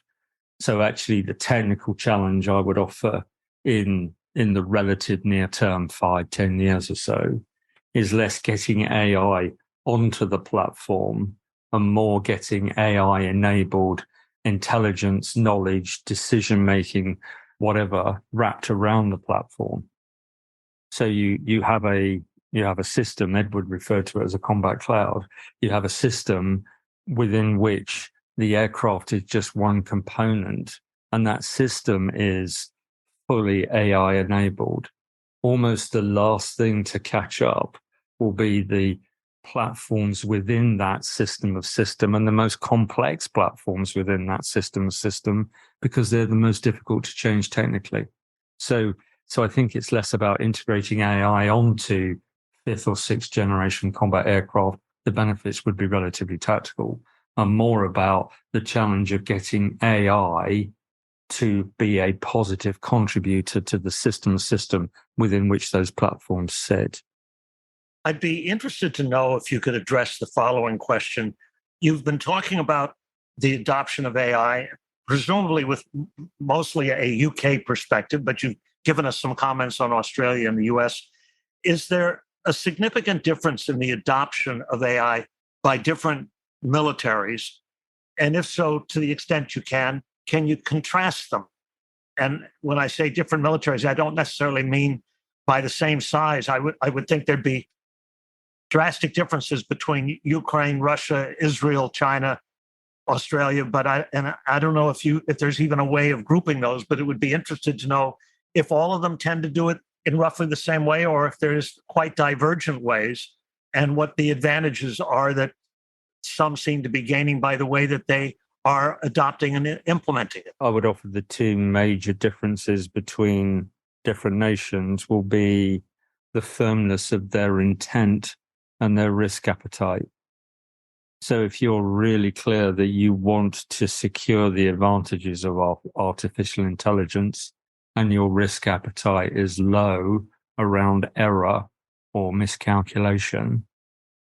So actually the technical challenge I would offer in the relative near term, 5-10 years or so, is less getting AI onto the platform and more getting AI-enabled intelligence, knowledge, decision-making, whatever, wrapped around the platform. So you have a system, Edward referred to it as a combat cloud. You have a system within which the aircraft is just one component, and that system is fully AI enabled. Almost the last thing to catch up will be the platforms within that system of system, and the most complex platforms within that system of system, because they're the most difficult to change technically. So I think it's less about integrating AI onto 5th or 6th generation combat aircraft. The benefits would be relatively tactical, and more about the challenge of getting AI to be a positive contributor to the system within which those platforms sit. I'd be interested to know if you could address the following question. You've been talking about the adoption of AI, presumably with mostly a UK perspective, but you've given us some comments on Australia and the US. Is there a significant difference in the adoption of AI by different militaries? And if so, to the extent you can you contrast them? And when I say different militaries, I don't necessarily mean by the same size. I would think there'd be drastic differences between Ukraine, Russia, Israel, China, Australia. But I don't know if there's even a way of grouping those. But it would be interesting to know if all of them tend to do it in roughly the same way, or if there's quite divergent ways, and what the advantages are that some seem to be gaining by the way that they are adopting and implementing it. I would offer the two major differences between different nations will be the firmness of their intent and their risk appetite. So if you're really clear that you want to secure the advantages of artificial intelligence and your risk appetite is low around error or miscalculation,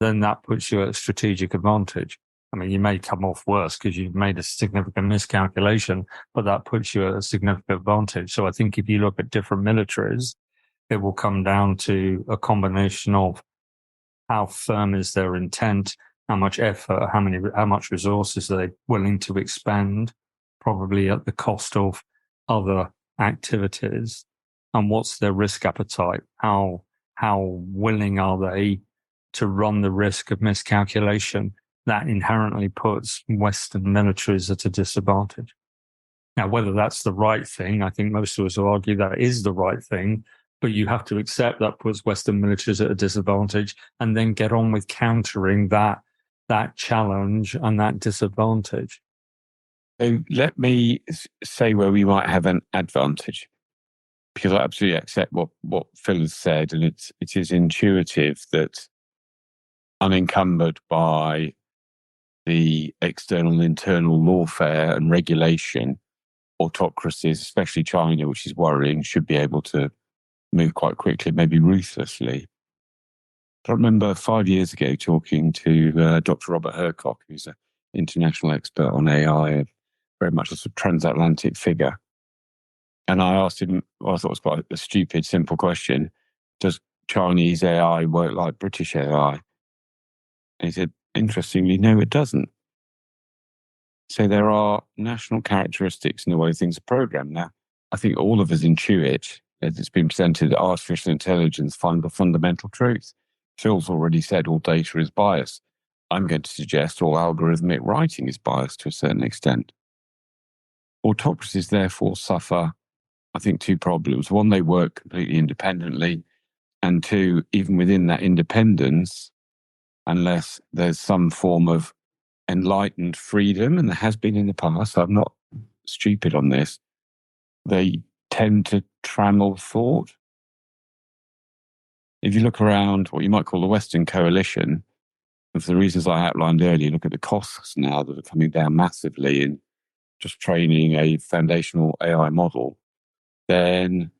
then that puts you at a strategic advantage. I mean, you may come off worse because you've made a significant miscalculation, but that puts you at a significant advantage. So I think if you look at different militaries, it will come down to a combination of how firm is their intent, how much effort, how much resources are they willing to expend, probably at the cost of other activities, and what's their risk appetite? How willing are they to run the risk of miscalculation? That inherently puts Western militaries at a disadvantage. Now, whether that's the right thing, I think most of us will argue that is the right thing, but you have to accept that puts Western militaries at a disadvantage and then get on with countering that challenge and that disadvantage. So let me say where we might have an advantage, because I absolutely accept what Phil has said, and it is intuitive that unencumbered by the external and internal lawfare and regulation, autocracies, especially China, which is worrying, should be able to move quite quickly, maybe ruthlessly. But I remember 5 years ago talking to Dr. Robert Hercock, who's an international expert on AI, very much a sort of transatlantic figure. And I asked him, what I thought was quite a stupid, simple question: does Chinese AI work like British AI? And he said, interestingly, no, it doesn't. So there are national characteristics in the way things are programmed. Now, I think all of us intuit, as it's been presented, that artificial intelligence find the fundamental truth. Phil's already said all data is biased. I'm going to suggest all algorithmic writing is biased to a certain extent. Autocracies therefore suffer, I think, two problems. One, they work completely independently. And two, even within that independence, unless there's some form of enlightened freedom, and there has been in the past, I'm not stupid on this, they tend to trammel thought. If you look around what you might call the Western coalition, and for the reasons I outlined earlier, look at the costs now that are coming down massively in just training a foundational AI model, then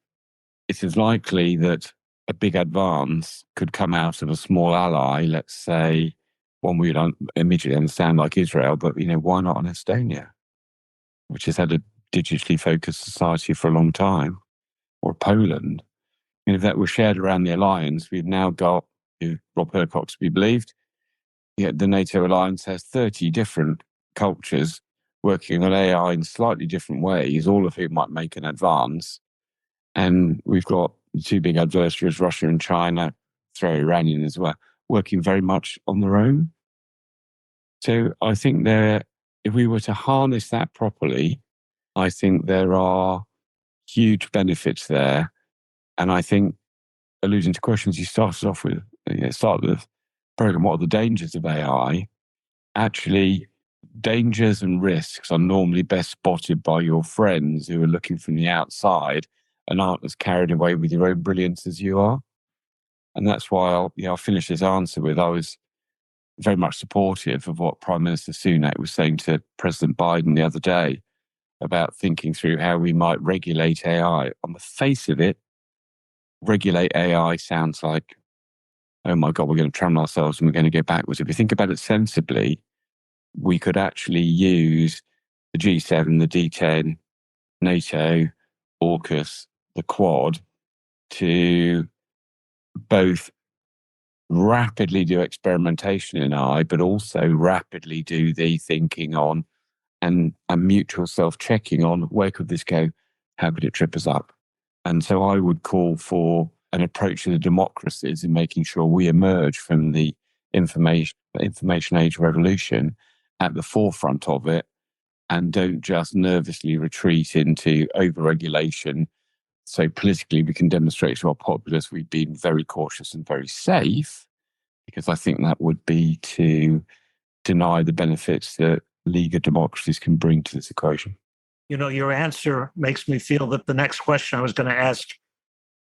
it is likely that a big advance could come out of a small ally, let's say one we would immediately understand, like Israel, but why not on Estonia, which has had a digitally focused society for a long time, or Poland. And if that were shared around the alliance, we've now got, if Rob Hercock to be believed, the NATO alliance has 30 different cultures working on AI in slightly different ways, all of whom might make an advance. And we've got the two big adversaries, Russia and China, throw Iran in as well, working very much on their own. So I think if we were to harness that properly, I think there are huge benefits there. And I think, alluding to questions you started off with, start the program, what are the dangers of AI? Actually, dangers and risks are normally best spotted by your friends who are looking from the outside and aren't as carried away with your own brilliance as you are. And that's why I'll finish this answer with, I was very much supportive of what Prime Minister Sunak was saying to President Biden the other day about thinking through how we might regulate AI. On the face of it, regulate AI sounds like, oh my God, we're going to trammel ourselves and we're going to go backwards. If we think about it sensibly, we could actually use the G7, the D10, NATO, AUKUS, the Quad to both rapidly do experimentation in AI, but also rapidly do the thinking on and mutual self-checking on where could this go, how could it trip us up. And so I would call for an approach to the democracies in making sure we emerge from the information age revolution at the forefront of it, and don't just nervously retreat into over-regulation. So politically, we can demonstrate to our populace we've been very cautious and very safe, because I think that would be to deny the benefits that legal democracies can bring to this equation. Your answer makes me feel that the next question I was going to ask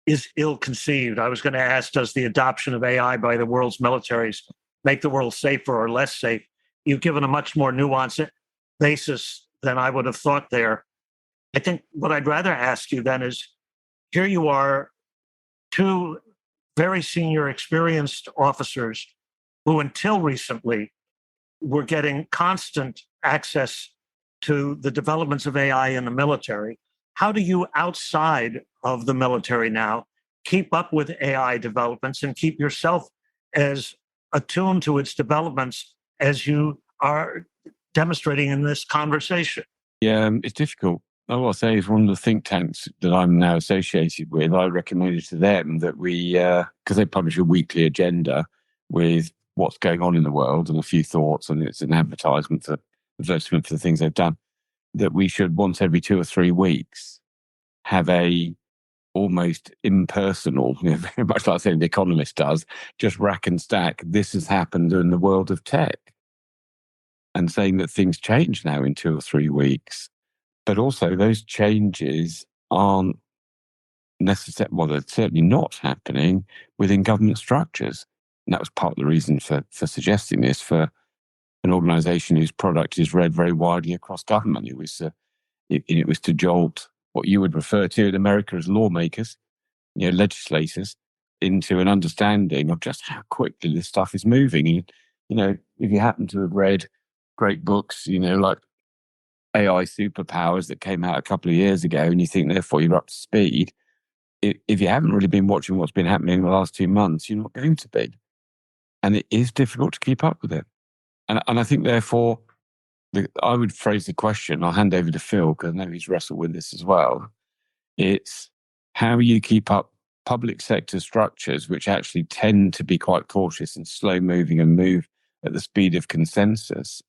is ill-conceived. I was going to ask, does the adoption of AI by the world's militaries make the world safer or less safe? You've given a much more nuanced basis than I would have thought there. I think what I'd rather ask you then is, here you are, two very senior, experienced officers who until recently were getting constant access to the developments of AI in the military. How do you, outside of the military now, keep up with AI developments and keep yourself as attuned to its developments as you are demonstrating in this conversation? Yeah, it's difficult. All I'll say is one of the think tanks that I'm now associated with, I recommended to them that we, because they publish a weekly agenda with what's going on in the world and a few thoughts, and it's an advertisement for the things they've done, that we should once every 2 or 3 weeks have a almost impersonal, very much like saying The Economist does, just rack and stack, this has happened in the world of tech, and saying that things change now in 2 or 3 weeks. But also those changes aren't necessarily, well, they're certainly not happening within government structures. And that was part of the reason for suggesting this for an organisation whose product is read very widely across government. It was to jolt what you would refer to in America as lawmakers, legislators, into an understanding of just how quickly this stuff is moving. And, if you happen to have read great books, like AI Superpowers that came out a couple of years ago, and you think, therefore, you're up to speed, if you haven't really been watching what's been happening in the last 2 months, you're not going to be. And it is difficult to keep up with it. And I think, therefore, I would phrase the question, I'll hand over to Phil, because I know he's wrestled with this as well. It's how you keep up public sector structures, which actually tend to be quite cautious and slow moving and move at the speed of consensus,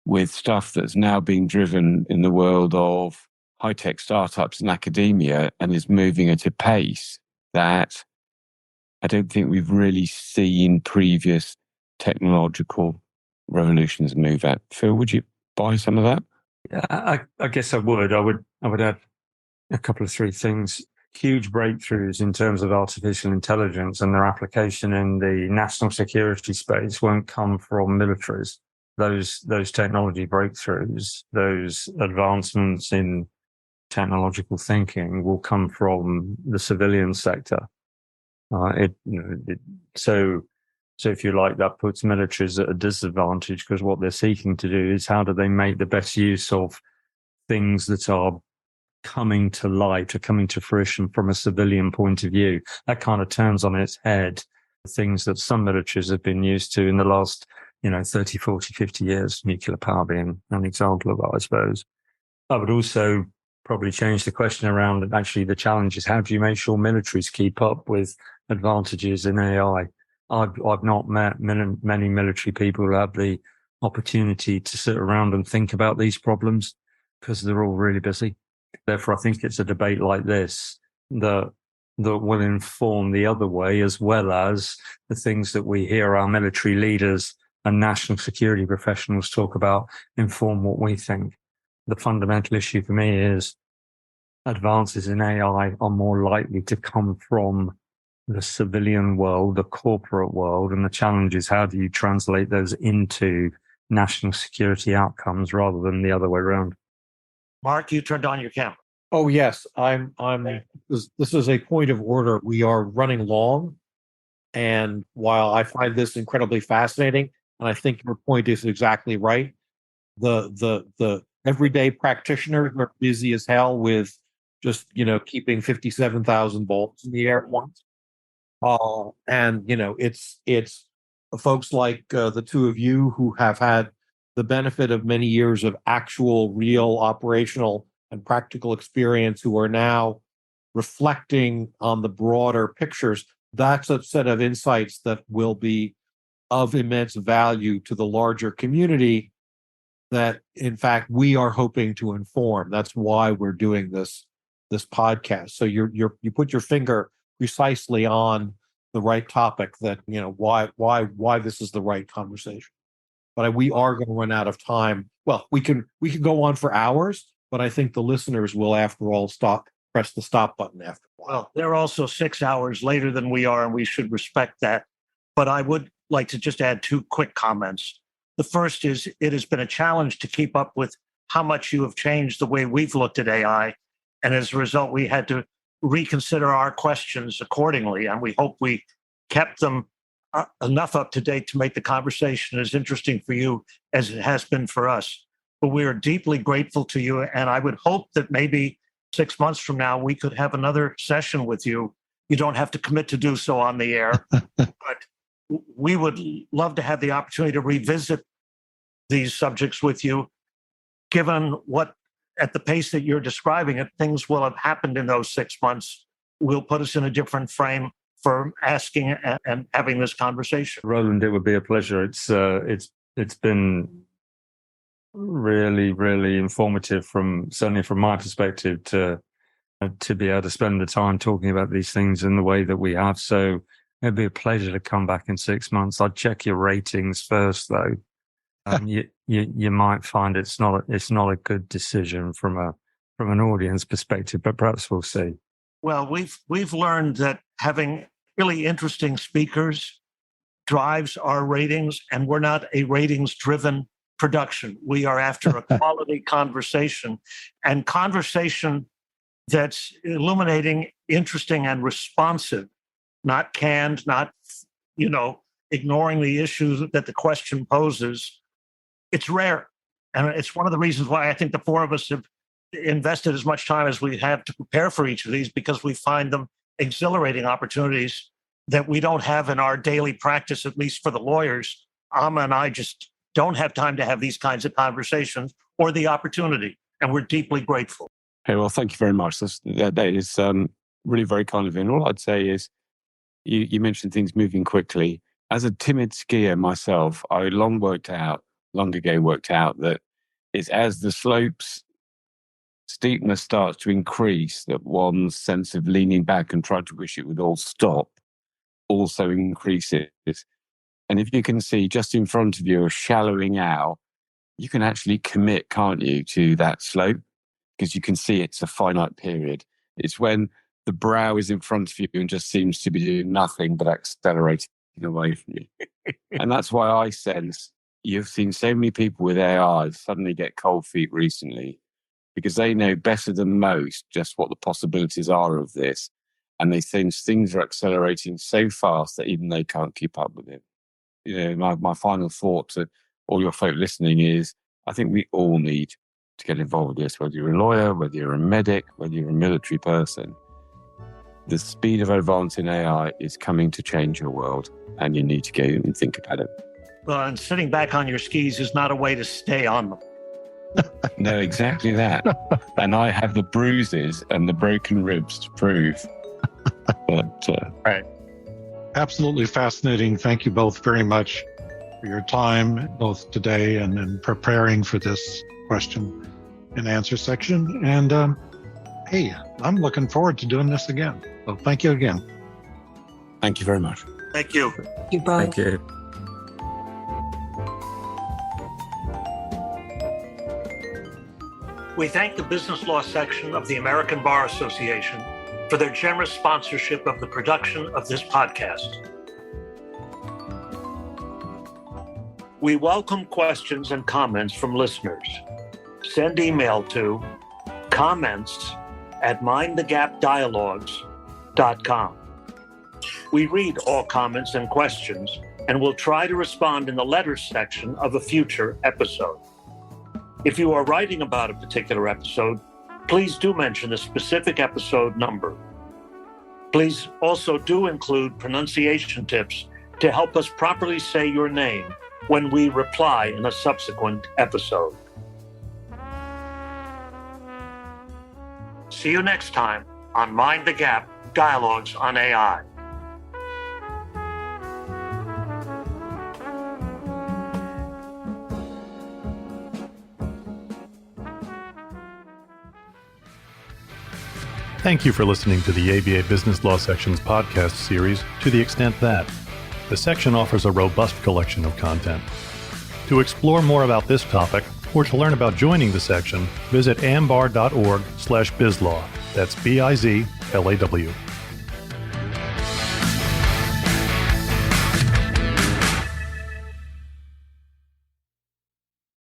with stuff that's now being driven in the world of high-tech startups and academia and is moving at a pace that I don't think we've really seen previous technological revolutions move at. Phil, would you buy some of that? I guess I would. I would add a couple of 3 things. Huge breakthroughs in terms of artificial intelligence and their application in the national security space won't come from militaries. Those technology breakthroughs, those advancements in technological thinking will come from the civilian sector. So if you like, that puts militaries at a disadvantage, because what they're seeking to do is how do they make the best use of things that are coming to light or coming to fruition from a civilian point of view. That kind of turns on its head things that some militaries have been used to in the last 30, 40, 50 years, nuclear power being an example of that, I suppose. I would also probably change the question around actually the challenge is how do you make sure militaries keep up with advantages in AI? I've not met many military people who have the opportunity to sit around and think about these problems because they're all really busy. Therefore, I think it's a debate like this that will inform the other way, as well as the things that we hear our military leaders and national security professionals talk about inform what we think. The fundamental issue for me is advances in AI are more likely to come from the civilian world, the corporate world, and the challenge is how do you translate those into national security outcomes rather than the other way around. Mark, you turned on your camera. Oh, yes. This is a point of order. We are running long. And while I find this incredibly fascinating, and I think your point is exactly right, the everyday practitioners are busy as hell with just, keeping 57,000 volts in the air at once. And, it's folks like the two of you who have had the benefit of many years of actual, real operational and practical experience who are now reflecting on the broader pictures. That's a set of insights that will be of immense value to the larger community that, in fact, we are hoping to inform. That's why we're doing this podcast. So you put your finger precisely on the right topic, that why this is the right conversation. But we are going to run out of time. Well, we can go on for hours, but I think the listeners will, after all, press the stop button after a while. Well, they're also 6 hours later than we are, and we should respect that. But I would like to just add 2 quick comments. The first is it has been a challenge to keep up with how much you have changed the way we've looked at AI. And as a result, we had to reconsider our questions accordingly. And we hope we kept them enough up to date to make the conversation as interesting for you as it has been for us. But we are deeply grateful to you. And I would hope that maybe 6 months from now, we could have another session with you. You don't have to commit to do so on the air, but we would love to have the opportunity to revisit these subjects with you, given what, at the pace that you're describing it, things will have happened in those 6 months, will put us in a different frame for asking and having this conversation. Roland, it would be a pleasure. It's been really, really informative certainly from my perspective to to be able to spend the time talking about these things in the way that we have. So it'd be a pleasure to come back in 6 months. I'd check your ratings first, though. You might find it's not a good decision from an audience perspective, but perhaps we'll see. Well, we've learned that having really interesting speakers drives our ratings, and we're not a ratings-driven production. We are after a quality conversation, and conversation that's illuminating, interesting, and responsive, not canned, not, ignoring the issues that the question poses. It's rare. And it's one of the reasons why I think the four of us have invested as much time as we have to prepare for each of these, because we find them exhilarating opportunities that we don't have in our daily practice, at least for the lawyers. Amma and I just don't have time to have these kinds of conversations or the opportunity, and we're deeply grateful. Okay, well, thank you very much. That is really very kind of you. And all I'd say is, you mentioned things moving quickly. As a timid skier myself, I long ago worked out that it's as the slopes steepness starts to increase that one's sense of leaning back and trying to wish it would all stop also increases. And if you can see just in front of you a shallowing out, you can actually commit, can't you, to that slope, because you can see it's a finite period. It's when the brow is in front of you and just seems to be doing nothing but accelerating away from you. And that's why I sense you've seen so many people with AI suddenly get cold feet recently, because they know better than most just what the possibilities are of this. And they think things are accelerating so fast that even they can't keep up with it. My final thought to all your folk listening is, I think we all need to get involved with this, whether you're a lawyer, whether you're a medic, whether you're a military person. The speed of advancing AI is coming to change your world, and you need to go and think about it. Well, and sitting back on your skis is not a way to stay on them. No, exactly that. And I have the bruises and the broken ribs to prove. But right. Absolutely fascinating. Thank you both very much for your time, both today and in preparing for this question and answer section. And hey, I'm looking forward to doing this again. So thank you again. Thank you very much. Thank you. You both. Thank you. We thank the Business Law section of the American Bar Association for their generous sponsorship of the production of this podcast. We welcome questions and comments from listeners. Send email to comments@mindthegapdialogues.com. We read all comments and questions and will try to respond in the letters section of a future episode. If you are writing about a particular episode, please do mention the specific episode number. Please also do include pronunciation tips to help us properly say your name when we reply in a subsequent episode. See you next time on Mind the Gap Dialogues on AI. Thank you for listening to the ABA Business Law Section's podcast series, To the Extent That. The section offers a robust collection of content. To explore more about this topic, or to learn about joining the section, visit ambar.org/bizlaw. That's BIZLAW.